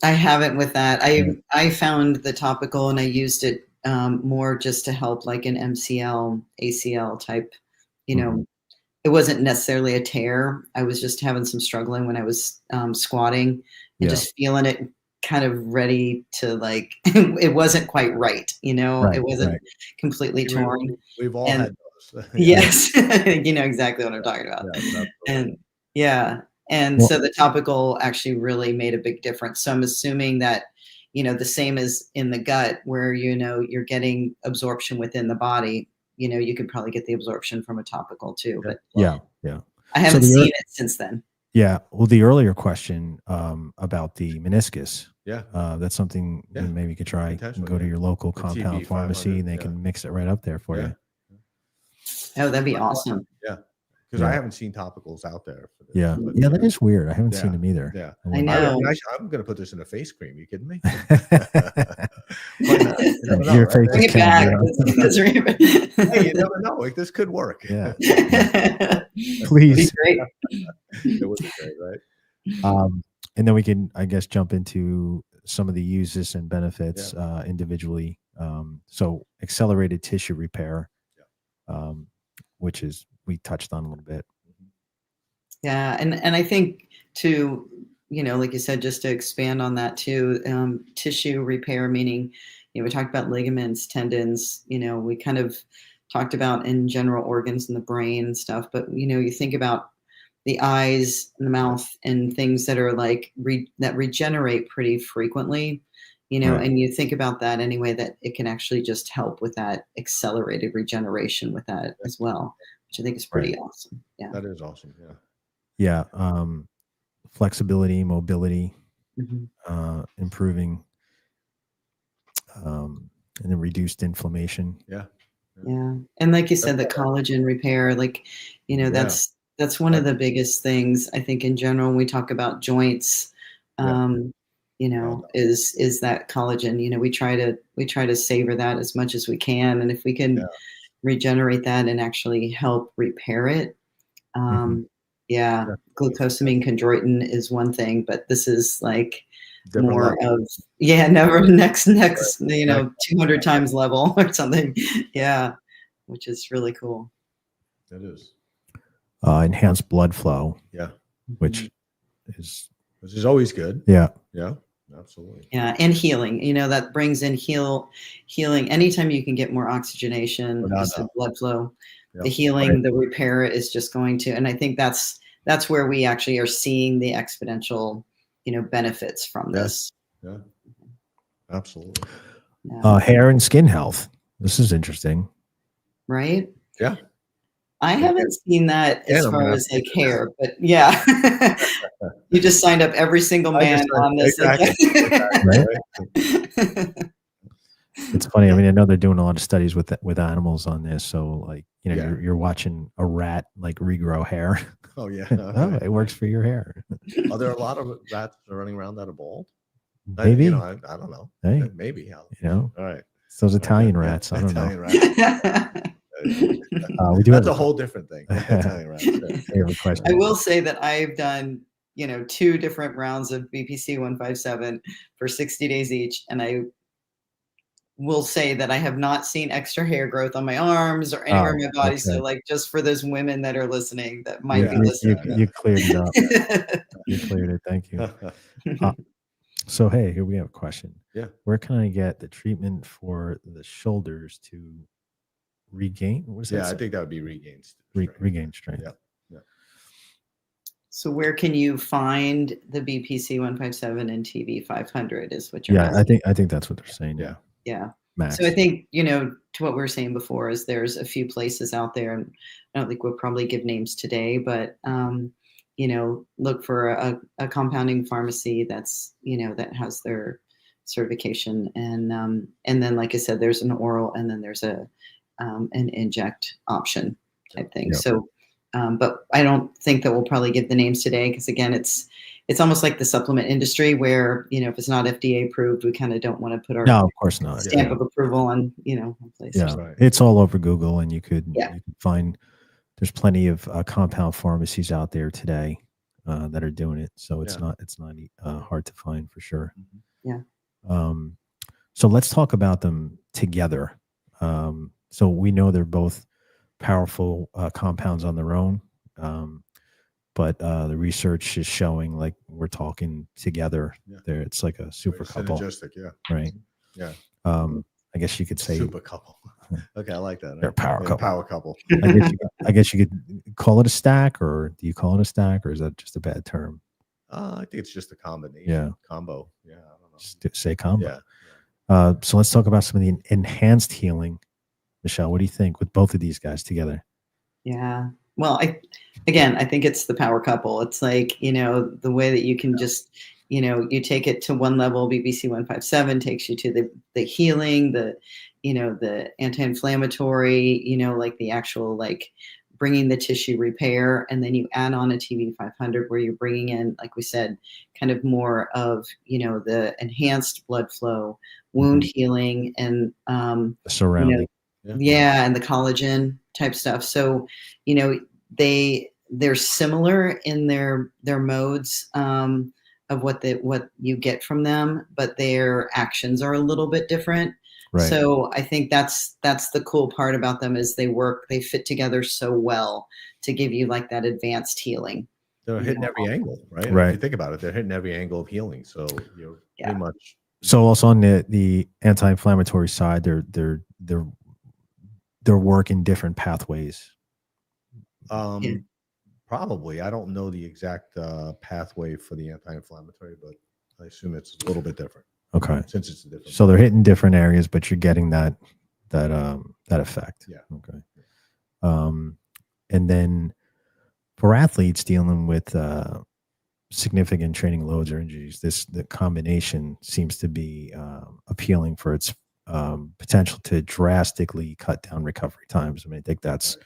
I haven't with that. I found the topical and I used it more just to help like an MCL, ACL type, it wasn't necessarily a tear. I was just having some struggling when I was squatting and just feeling it kind of ready to like, it wasn't quite right. It wasn't completely torn. We've all had those. Yes. You know exactly what I'm talking about. And so the topical actually really made a big difference. So I'm assuming that, the same as in the gut where, you're getting absorption within the body, you could probably get the absorption from a topical too. But I haven't seen it since then. Yeah. Well, the earlier question about the meniscus. Yeah. That's something you maybe could try. And go to your local compound pharmacy and they can mix it right up there for you. Oh, that'd be awesome. Yeah. Because I haven't seen topicals out there for this. Yeah. Yeah, that is weird. I haven't seen them either. Yeah. I know. I'm going to put this in a face cream. You kidding me? Your face bring it back. Hey, you never know. Like, this could work. Yeah. Please. Great. It would be great, right? And then we can, I guess, jump into some of the uses and benefits individually. So accelerated tissue repair, which is we touched on a little bit. Yeah, and I think to like you said, just to expand on that too, tissue repair meaning, we talked about ligaments, tendons. We kind of talked about in general organs in the brain and stuff, but you think about the eyes and the mouth and things that are like that regenerate pretty frequently, and you think about that anyway, that it can actually just help with that accelerated regeneration with that as well, which I think is pretty awesome. Yeah. That is awesome. Yeah. Yeah. Flexibility, mobility, improving, and then reduced inflammation. Yeah. And like you said, the collagen repair, like, that's one of the biggest things I think in general, when we talk about joints, is that collagen. We try to savor that as much as we can. And if we can regenerate that and actually help repair it, 𝗪𝗀𝗪𝗀 is one thing, but this is like more of next 200 times level or something. Yeah, which is really cool. That is. Enhanced blood flow. Yeah. Which is always good. Yeah. Yeah. Absolutely. Yeah, and healing. That brings in healing. Anytime you can get more oxygenation, blood flow, the healing, the repair is just going to. And I think that's where we actually are seeing the exponential, benefits from this. Yeah. Absolutely. Hair and skin health. This is interesting. Right? Yeah. I haven't seen that as far as like hair, but yeah. You just signed up every single man on this. It's funny. I mean, I know they're doing a lot of studies with animals on this. So like, you're watching a rat like regrow hair. Oh yeah. It works for your hair. Are there a lot of rats running around that are bald? Maybe. I don't know. Hey, maybe. All right. It's those Italian rats. I don't know. That's a whole different thing. I will say that I've done, 2 different rounds of BPC-157 for 60 days each. And I will say that I have not seen extra hair growth on my arms or anywhere in my body. So like, just for those women that are listening, that might be listening. You cleared it up. You cleared it. Thank you. So, hey, here we have a question. Yeah. Where can I get the treatment for the shoulders to regain? What is that? I think that would be regain strength. Regain strength. Yeah. So where can you find the BPC-157 and TB-500 is what you're asking. I think that's what they're saying. Yeah. Max. So I think, to what we were saying before is there's a few places out there, and I don't think we'll probably give names today, but, look for a compounding pharmacy that's, that has their certification. And then, like I said, there's an oral, and then there's an inject option type thing. Yep. So, but I don't think that we'll probably give the names today, because again, it's almost like the supplement industry where, if it's not FDA approved, we kind of don't want to put our No, of course not. stamp of approval on, one place. Yeah, Right. it's all over Google, and you could Yeah. you can find there's plenty of compound pharmacies out there today that are doing it. So it's not hard to find for sure. Yeah. So let's talk about them together. So we know they're both powerful compounds on their own, but the research is showing, like, we're talking together. There, it's like a super couple. Synergistic, yeah. Right. Yeah. I guess you could say super couple. Okay, I like that. They're a power couple. Power couple. I guess you could call it a stack, or do you call it a stack, or is that just a bad term? I think it's just a combination. Yeah. Combo. Yeah. I don't know. Just say combo. Yeah. So let's talk about some of the enhanced healing. Michelle, what do you think with both of these guys together? Yeah. Well, I think it's the power couple. It's like, the way that you can just, you take it to one level. BPC-157 takes you to the healing, the anti-inflammatory, like the actual, like, bringing the tissue repair. And then you add on a TB-500 where you're bringing in, like we said, kind of more of, the enhanced blood flow, wound healing, and The surrounding. and the collagen type stuff. So, they're similar in their modes of what you get from them, but their actions are a little bit different. Right. So I think that's the cool part about them, is they fit together so well to give you, like, that advanced healing. They're hitting every angle, right? Right. If you think about it, they're hitting every angle of healing. So you're pretty much. So also on the anti-inflammatory side, they're working different pathways. Probably. I don't know the exact pathway for the anti-inflammatory, but I assume it's a little bit different. Okay. Since it's a different. So they're hitting different areas, but you're getting that effect. Yeah. Okay. And then for athletes dealing with significant training loads or injuries, the combination seems to be appealing for its potential to drastically cut down recovery times. I mean, I think that's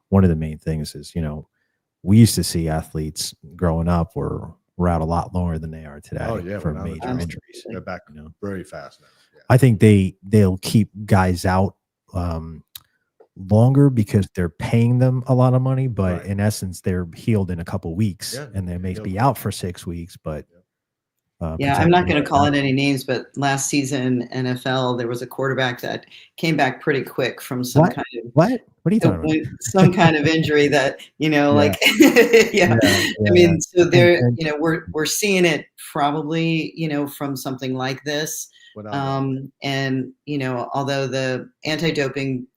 one of the main things is, we used to see athletes growing up were out a lot longer than they are today for major injuries. They're back very fast now. Yeah. I think they'll keep guys out longer because they're paying them a lot of money, but in essence, they're healed in a couple weeks, and they may be out for 6 weeks. But I'm not going to call it any names, but last season NFL, there was a quarterback that came back pretty quick from some kind of what are you talking about? Some kind of injury that like I mean, so there, we're seeing it probably from something like this. And although the anti-doping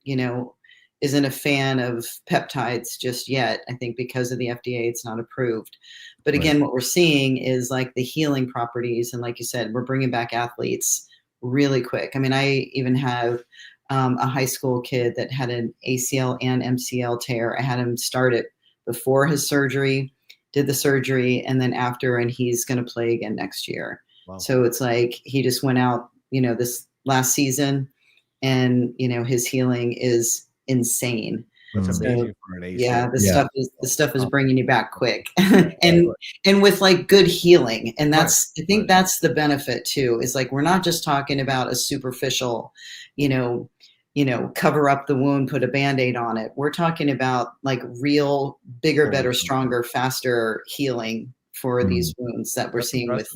isn't a fan of peptides just yet, I think because of the FDA, it's not approved. But again, what we're seeing is, like, the healing properties. And like you said, we're bringing back athletes really quick. I mean, I even have a high school kid that had an ACL and MCL tear. I had him start it before his surgery, did the surgery, and then after, and he's going to play again next year. Wow. So it's like he just went out, this last season, and, his healing is insane. That's amazing for an ACL. The stuff is bringing you back quick, and with, like, good healing. And that's I think that's the benefit too. Is, like, we're not just talking about a superficial, cover up the wound, put a Band-Aid on it. We're talking about, like, real, bigger, better, stronger, faster healing for these wounds that we're seeing with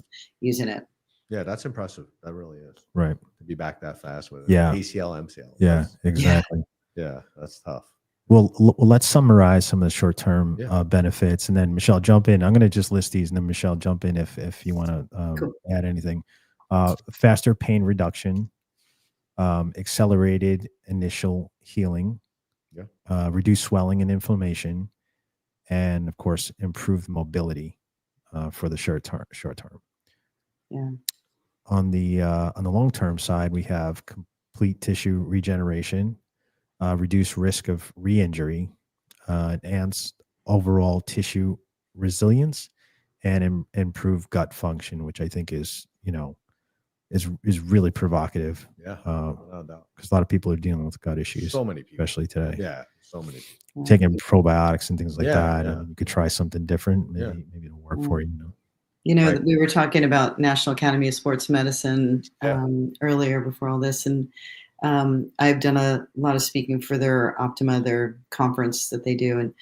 using it. Yeah, that's impressive. That really is. Right. To be back that fast with ACL, MCL. Yeah, exactly. Yeah, that's tough. Well, let's summarize some of the short-term benefits, and then Michelle, jump in. I'm going to just list these, and then Michelle, jump in if you want to add anything. Faster pain reduction, accelerated initial healing, reduced swelling and inflammation, and of course, improved mobility for the short term. Yeah. On the long-term side, we have complete tissue regeneration, reduce risk of re-injury, enhance overall tissue resilience and improve gut function, which I think is, is really provocative. Yeah, no doubt. Because a lot of people are dealing with gut issues. So many people, especially today. Yeah, so many people. Taking probiotics and things like that. Yeah. And you could try something different. Maybe it'll work for you. Right. We were talking about National Academy of Sports Medicine earlier before all this, and I've done a lot of speaking for their Optima, their conference that they do, and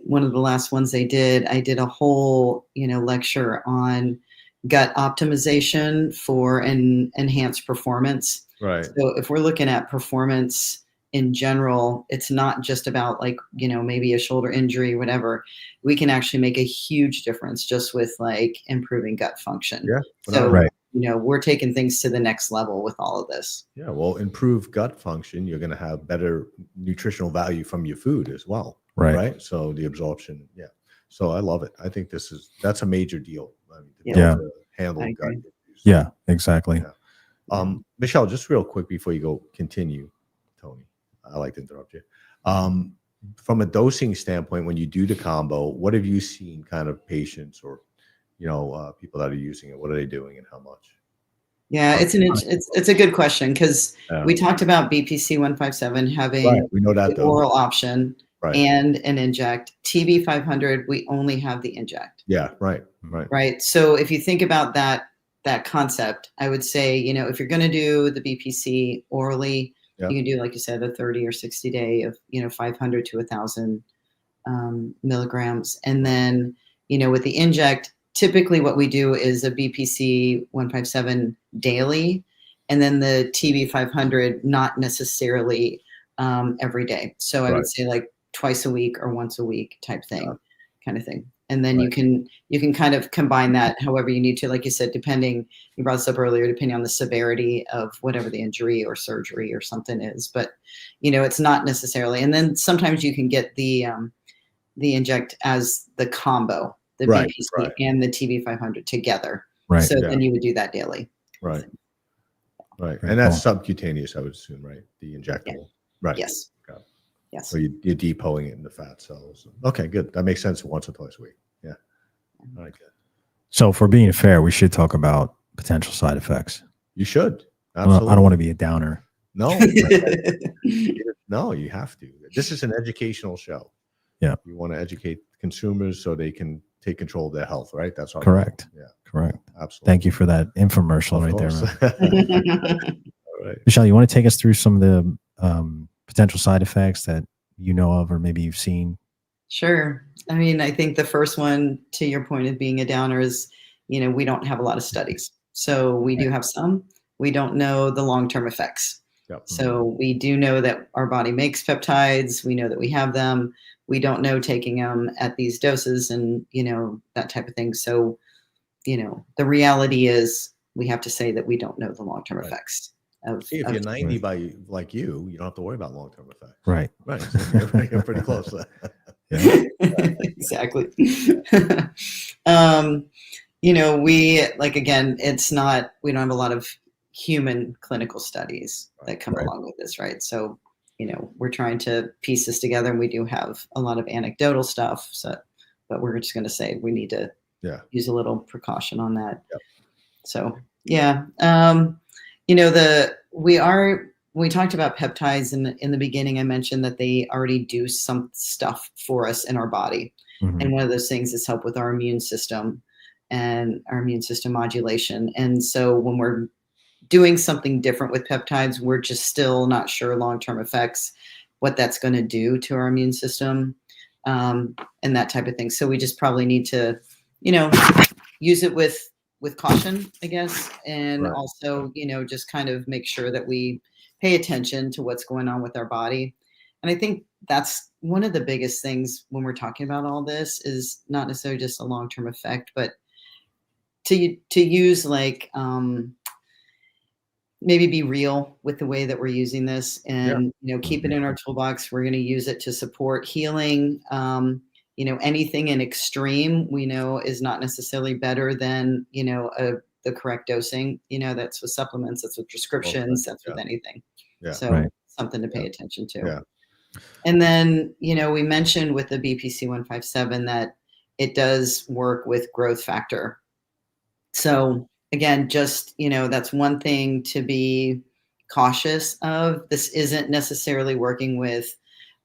one of the last ones they did, I did a whole lecture on gut optimization for an enhanced performance. Right. So if we're looking at performance in general, it's not just about like, maybe a shoulder injury, whatever. We can actually make a huge difference just with like improving gut function. Yeah. So, we're taking things to the next level with all of this. Yeah. Well, improve gut function, you're going to have better nutritional value from your food as well. Right. So the absorption. Yeah. So I love it. I think that's a major deal. I mean, to handle gut issues. Yeah, exactly. Yeah. Michelle, just real quick before you continue, Tony, I like to interrupt you. From a dosing standpoint, when you do the combo, what have you seen kind of patients or, people that are using it? What are they doing and how much? Yeah, it's a good question because we talked about BPC-157 having we know that the oral option and an inject. TB-500, we only have the inject. Yeah, right. Right. So if you think about that concept, I would say, if you're going to do the BPC orally, you can do, like you said, a 30 or 60 day of, 500 to 1,000 milligrams. And then, with the inject, typically what we do is a BPC-157 daily, and then the TB-500 not necessarily every day. So I would say like twice a week or once a week type thing, kind of thing. And then you can kind of combine that however you need to, like you said, you brought this up earlier, depending on the severity of whatever the injury or surgery or something is. But, it's not necessarily. And then sometimes you can get the inject as the combo, the BPC and the TB-500 together. Right. So then you would do that daily. Right. Right. And that's subcutaneous, I would assume, right? The injectable. Yeah. Right. Yes. Yes. So you're depoting it in the fat cells. Okay, good. That makes sense. Once or twice a week. Yeah. All right, good. So for being fair, we should talk about potential side effects. You should. Absolutely. I don't want to be a downer. No. No, you have to. This is an educational show. Yeah. You want to educate consumers so they can take control of their health, right? That's our correct. Goal. Yeah. Correct. Absolutely. Thank you for that infomercial there. All right. Michelle, you want to take us through some of the potential side effects that you know of or maybe you've seen? Sure. I mean, I think the first one, to your point of being a downer, is, we don't have a lot of studies. So we do have some. We don't know the long-term effects. Yep. So we do know that our body makes peptides. We know that we have them. We don't know taking them at these doses and, that type of thing. So, the reality is we have to say that we don't know the long-term effects. If you're 90 by like you don't have to worry about long-term effects. Right. Right. So you're pretty close. Exactly. We again, we don't have a lot of human clinical studies that come along with this, right? So, we're trying to piece this together, and we do have a lot of anecdotal stuff. So, but we're just going to say we need to use a little precaution on that. Yep. So, yeah. We talked about peptides in the beginning. I mentioned that they already do some stuff for us in our body. Mm-hmm. And one of those things is help with our immune system and our immune system modulation. And so when we're doing something different with peptides, we're just still not sure long-term effects, what that's going to do to our immune system, and that type of thing. So we just probably need to, use it with caution, I guess. And also, just kind of make sure that we pay attention to what's going on with our body. And I think that's one of the biggest things when we're talking about all this is not necessarily just a long-term effect, but to use maybe be real with the way that we're using this and, keep it in our toolbox. We're going to use it to support healing. Anything in extreme, we know is not necessarily better than, the correct dosing. That's with supplements, that's with prescriptions, that's with anything. Yeah. So something to pay attention to. Yeah. And then, we mentioned with the BPC-157 that it does work with growth factor. So again, just, that's one thing to be cautious of. This isn't necessarily working with,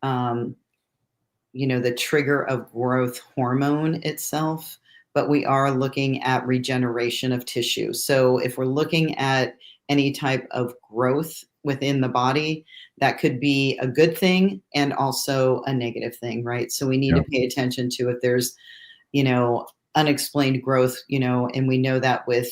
the trigger of growth hormone itself, but we are looking at regeneration of tissue. So if we're looking at any type of growth within the body, that could be a good thing and also a negative thing, right? So we need to pay attention to if there's, unexplained growth, and we know that with,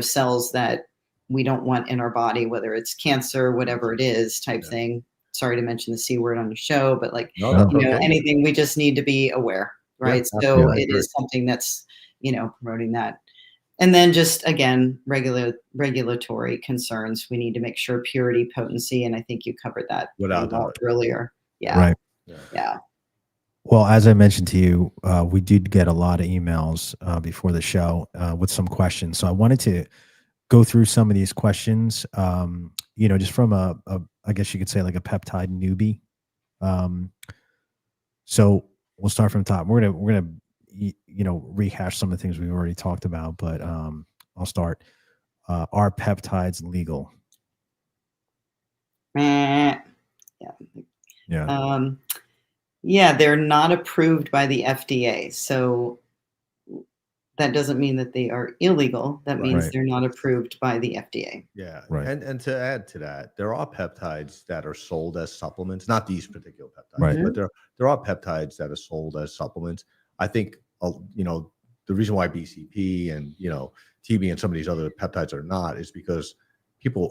cells that we don't want in our body, whether it's cancer, whatever it is type thing. Sorry to mention the C word on the show, but like, anything, we just need to be aware, right? So it is something that's, promoting that. And then just, again, regulatory concerns. We need to make sure purity, potency, and I think you covered that earlier. Yeah. Right. Yeah. Well, as I mentioned to you, we did get a lot of emails before the show with some questions. So I wanted to go through some of these questions, just from I guess you could say like a peptide newbie. So we'll start from the top. We're gonna rehash some of the things we've already talked about, but I'll start. Are peptides legal? Yeah. Yeah, they're not approved by the FDA. So that doesn't mean that they are illegal. That means they're not approved by the FDA. Yeah. Right. And to add to that, there are peptides that are sold as supplements, not these particular peptides, but there are peptides that are sold as supplements. I think, the reason why BCP and, TB and some of these other peptides are not is because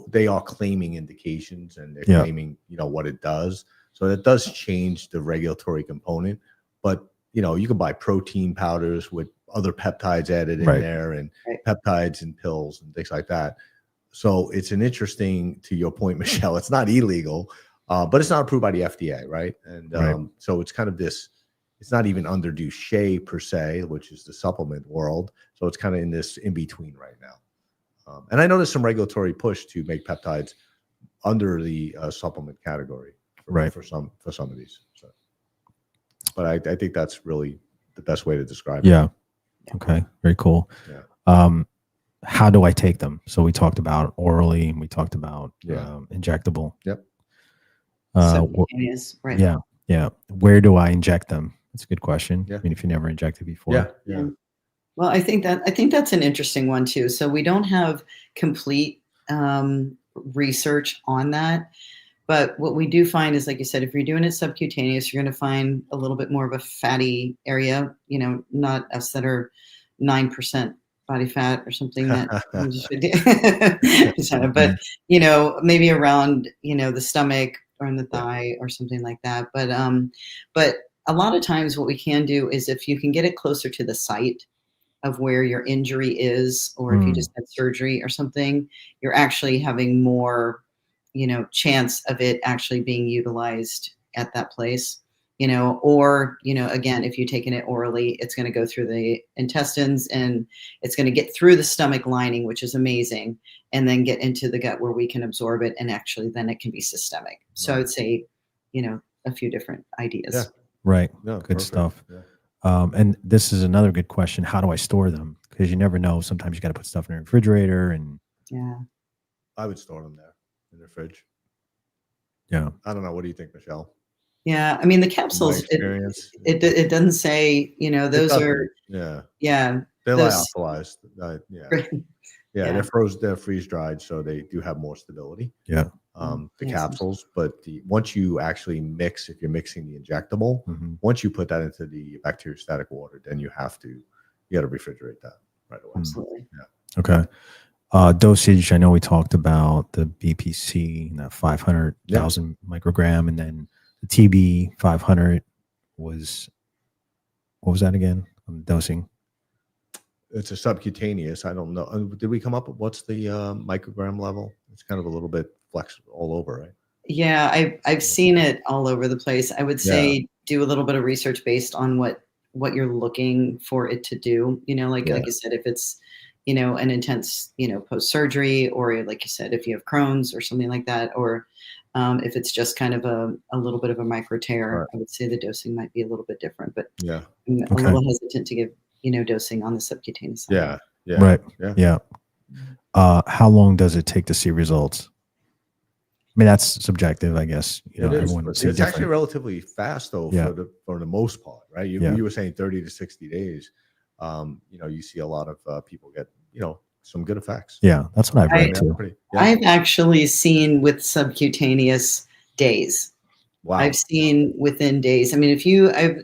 they are claiming indications and they're claiming, what it does. So it does change the regulatory component, but, you can buy protein powders with other peptides added in there and peptides and pills and things like that. So it's an interesting, to your point, Michelle, it's not illegal, but it's not approved by the FDA, right? And so it's kind of this, it's not even under Duchenne per se, which is the supplement world. So it's kind of in this in between right now. And I know there's some regulatory push to make peptides under the supplement category, for some of these. So, but I think that's really the best way to describe it. Yeah. Okay. Very cool. Yeah. How do I take them? So we talked about orally and we talked about injectable. Yep. Subcutaneous, right. Yeah. Yeah. Where do I inject them? That's a good question. Yeah. I mean, if you never injected before. Yeah. Well, I think that's an interesting one too. So we don't have complete research on that. But what we do find is, like you said, if you're doing it subcutaneous, you're going to find a little bit more of a fatty area, not us that are 9% body fat or something that but, maybe around, the stomach or in the thigh or something like that. But a lot of times what we can do is if you can get it closer to the site of where your injury is, or if you just had surgery or something, you're actually having more chance of it actually being utilized at that place, or, again, if you're taking it orally, it's going to go through the intestines and it's going to get through the stomach lining, which is amazing, and then get into the gut where we can absorb it. And actually then it can be systemic. So I would say, a few different ideas. Yeah. Right. No, good stuff. Yeah. And this is another good question. How do I store them? Because you never know. Sometimes you got to put stuff in the refrigerator and. Yeah. I would store them there in the fridge. Yeah. I don't know. What do you think, Michelle? Yeah. I mean, the capsules, it doesn't say, those are. Yeah. They're lyophilized. They're freeze dried. So they do have more stability. Yeah. The capsules, but once you actually mix, if you're mixing the injectable, once you put that into the bacteriostatic water, then you got to refrigerate that right away. Absolutely. Yeah. Okay. Dosage, I know we talked about the BPC, that 500,000 microgram, and then the TB-500 was, what was that again? Dosing. It's a subcutaneous. I don't know. Did we come up with what's the microgram level? It's kind of a little bit flexible all over, right? Yeah, I've seen it all over the place. I would say do a little bit of research based on what you're looking for it to do. Like you said, if it's an intense, post-surgery, or like you said, if you have Crohn's or something like that, or If it's just kind of a little bit of a micro tear, Right. I would say the dosing might be a little bit different, but Yeah. I'm a Okay. little hesitant to give, dosing on the subcutaneous side. Yeah. Yeah. Right. Yeah. Yeah. How long does it take to see results? I mean, that's subjective, I guess. It is. Everyone But would say it's actually different. relatively fast though, Yeah. for the most part, right? You were saying 30 to 60 days. You see a lot of people get, some good effects. Yeah, that's what I've read too. I've actually seen with subcutaneous days. Wow. I've seen within days. I mean,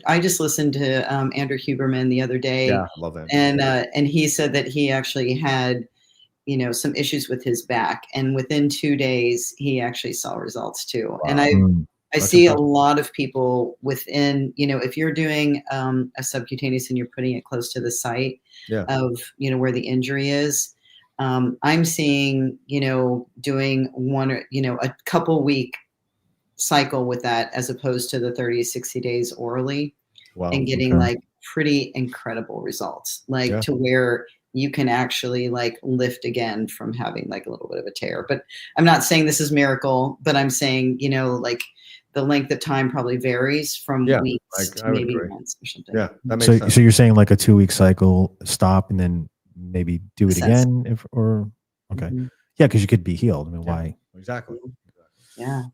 I just listened to Andrew Huberman the other day. Yeah, love that. And he said that he actually had, some issues with his back, and within 2 days he actually saw results too. Wow. And I That's see impressive. a lot of people within, if you're doing a subcutaneous and you're putting it close to the site of, where the injury is, I'm seeing, doing one or, a couple week cycle with that as opposed to the 30 to 60 days orally, and getting like pretty incredible results, like to where you can actually like lift again from having like a little bit of a tear. But I'm not saying this is miracle, but I'm saying, like the length of time probably varies from weeks to maybe months or something. Yeah, that makes sense. So you're saying like a 2-week cycle, stop, and then maybe do it again, okay. Yeah, because you could be healed. I mean, why? Exactly. Yeah.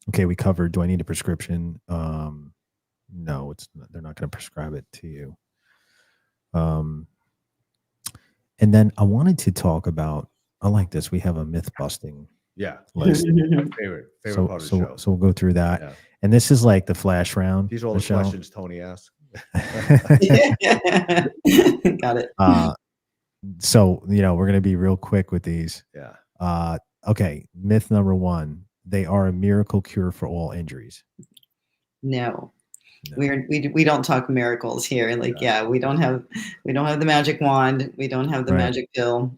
Okay, we covered. Do I need a prescription? No, it's not, they're not going to prescribe it to you. And then I wanted to talk about. I like this. We have a myth busting. Yeah, list. my favorite part of the show. So we'll go through that. Yeah. And this is like the flash round. These are all the questions Tony asked. Got it. So we're going to be real quick with these. Yeah. Okay. Myth number 1: they are a miracle cure for all injuries. No. We don't talk miracles here. Like, we don't have the magic wand. We don't have the magic pill.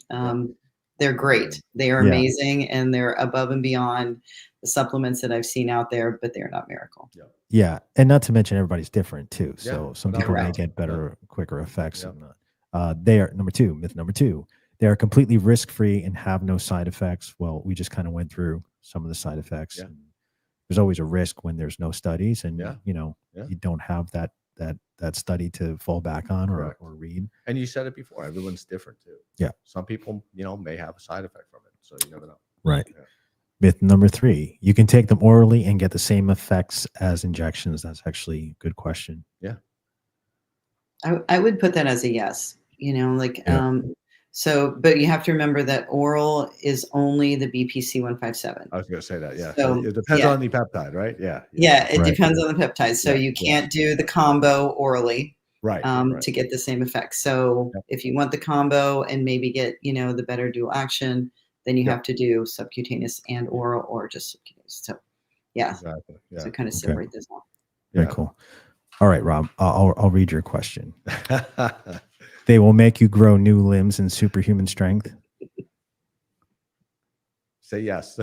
They're great. They are amazing, and they're above and beyond the supplements that I've seen out there, but they're not miracle. Yeah. And not to mention everybody's different too. So some people may Correct. get better, quicker effects. They are myth number 2. They are completely risk-free and have no side effects. Well, we just kind of went through some of the side effects. Yeah. There's always a risk when there's no studies, and you don't have that study to fall back on or read. And you said it before, everyone's different too. Yeah. Some people, may have a side effect from it, so you never know. Right. Yeah. Myth number 3: you can take them orally and get the same effects as injections. That's actually a good question. Yeah. I would put that as a yes. So, but you have to remember that oral is only the BPC-157. I was going to say that, yeah. So it depends on the peptide, right? Yeah. Yeah, it depends on the peptide. So you can't do the combo orally, right, to get the same effect. So if you want the combo and maybe get, the better dual action, then you have to do subcutaneous and oral, or just subcutaneous. So exactly. Yeah. So kind of separate this out. Very cool. All right, Rob, I'll read your question. They will make you grow new limbs and superhuman strength. Say yes.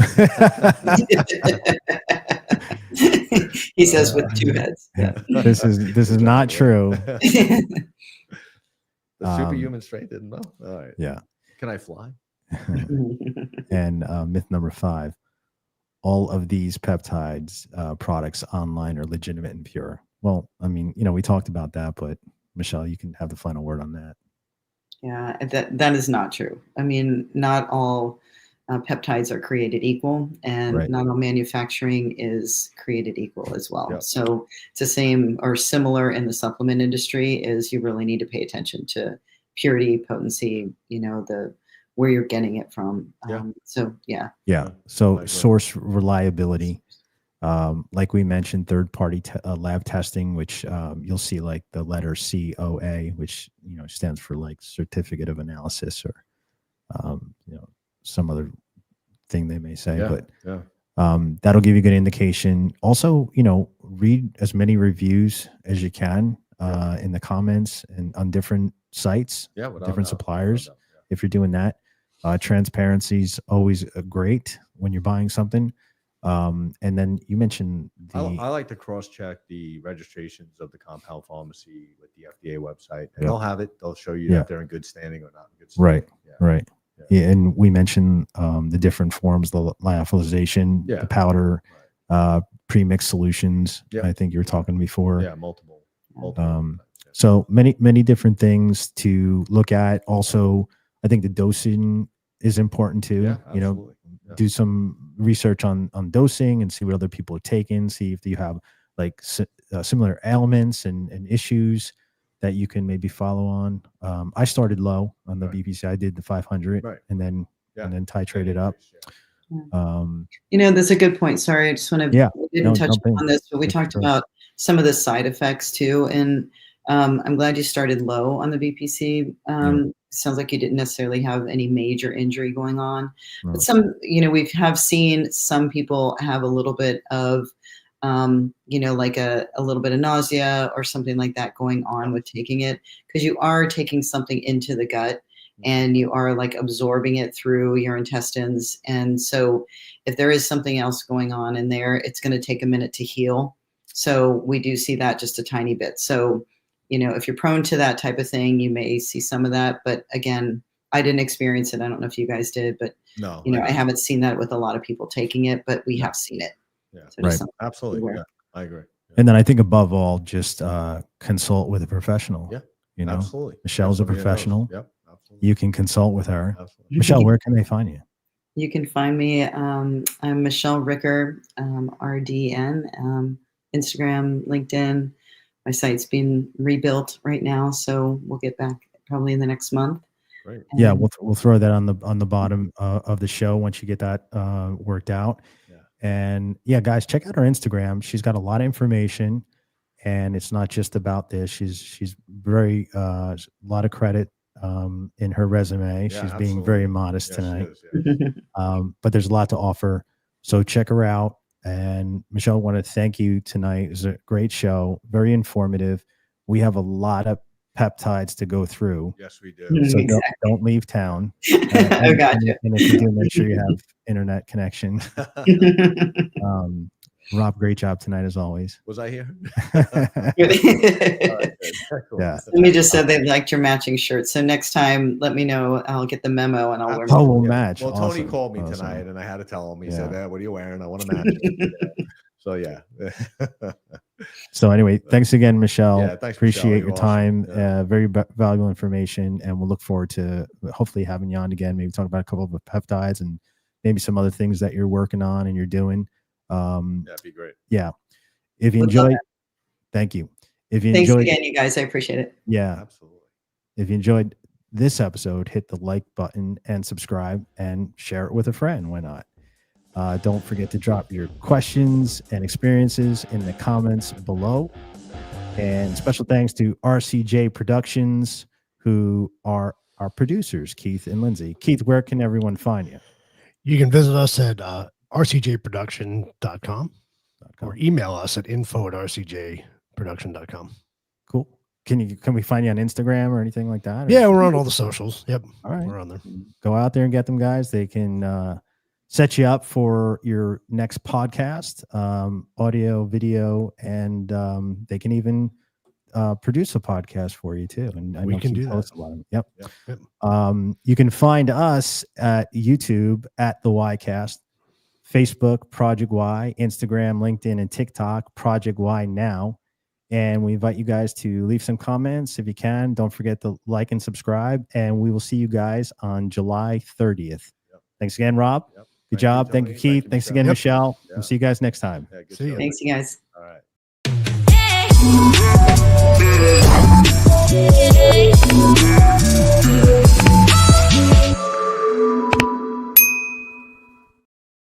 He says with 2 heads. Yeah. This is not true. The superhuman strength didn't know. All right. Yeah. Can I fly? And myth number 5: all of these peptides products online are legitimate and pure. Well, I mean, we talked about that, but Michelle, you can have the final word on that. Yeah, that is not true. I mean, not all peptides are created equal, and not all manufacturing is created equal as well. Yep. So it's the same or similar in the supplement industry. Is you really need to pay attention to purity, potency, where you're getting it from. So source reliability. Like we mentioned, third-party lab testing, which you'll see like the letter COA, which stands for like certificate of analysis, or some other thing they may say. That'll give you a good indication. Also, read as many reviews as you can in the comments and on different sites, different suppliers. If you're doing that, transparency is always great when you're buying something. And then you mentioned I like to cross-check the registrations of the compound pharmacy with the FDA website, and they'll have it. They'll show you that they're in good standing or not in good standing. Right. Yeah, and we mentioned the different forms, the lyophilization, the powder, pre-mixed solutions. I think you were talking before. Yeah, multiple. So many different things to look at. Also, I think the dosing is important too. Yeah, you know, do some research on dosing and see what other people are taking. See if you have like similar ailments and issues that you can maybe follow on. I started low on the BPC. I did the 500 and then titrated up. You know, that's a good point. Sorry, I just want to. We didn't touch on this, but we talked about some of the side effects too. And I'm glad you started low on the BPC. Sounds like you didn't necessarily have any major injury going on, but some, you know, we have seen some people have a little bit of, you know, like a little bit of nausea or something like that going on with taking it, because you are taking something into the gut and you are like absorbing it through your intestines. And so if there is something else going on in there, it's going to take a minute to heal. So we do see that just a tiny bit. So, you know, if you're prone to that type of thing, you may see some of that. But again, I didn't experience it. I don't know if you guys did, but no, you know, I haven't seen that with a lot of people taking it, but we have seen it. Yeah, So absolutely. Yeah, I agree. And then I think above all, just consult with a professional. Yeah, you know, absolutely. Michelle's a professional. Yep, absolutely. You can consult with her. Absolutely. Michelle, where can they find you? You can find me. I'm 𝗪𝗫 RDN, Instagram, LinkedIn. My site's being rebuilt right now, so we'll get back probably in the next month. Great. Yeah, we'll throw that on the bottom of the show once you get that worked out. And yeah, guys, check out her Instagram. She's got a lot of information, and it's not just about this. She's very a lot of credit in her resume. She's being very modest tonight, but there's a lot to offer. So check her out. And Michelle, I want to thank you tonight. It was a great show, very informative. We have a lot of peptides to go through. Yes, we do. So don't leave town. I got you. And if you do, make sure you have internet connection. Rob, great job tonight as always. Was I here? Yeah. Somebody just said they liked your matching shirt. So next time, let me know. I'll get the memo and I'll wear. Oh, we'll match. Well, Tony called me tonight, and I had to tell him. He said, "What are you wearing? I want to match it." So yeah. So anyway, thanks again, Michelle. Yeah, thanks. Appreciate your time. Awesome. Very valuable information, and we'll look forward to hopefully having you on again. Maybe talk about a couple of peptides and maybe some other things that you're working on and you're doing. That'd be great. Yeah. If you enjoyed, thank you. If you Thanks enjoyed, again, you guys. I appreciate it. Yeah, absolutely. If you enjoyed this episode, hit the like button and subscribe and share it with a friend. Why not? Don't forget to drop your questions and experiences in the comments below. And special thanks to RCJ Productions, who are our producers, Keith and Lindsay. Keith, where can everyone find you? You can visit us at rcjproduction.com or email us at info@rcjproduction.com. Cool. Can we find you on Instagram or anything like that? Or? Yeah, we're on all the socials. Yep. All right. We're on there. Go out there and get them, guys. They can set you up for your next podcast, audio, video, and they can even produce a podcast for you too. And I we know can Keith do posts that. a lot of them. Yep. Yep. You can find us at YouTube at the Ycast, Facebook Project Y, Instagram, LinkedIn, and TikTok Project Y Now. And we invite you guys to leave some comments if you can. Don't forget to like and subscribe. And we will see you guys on July 30th. Yep. Thanks again, Rob. Yep. Good job. Thank you, Keith. Thanks again, Michelle. We'll see you guys next time. See you. Thanks, you guys. All right. Hey.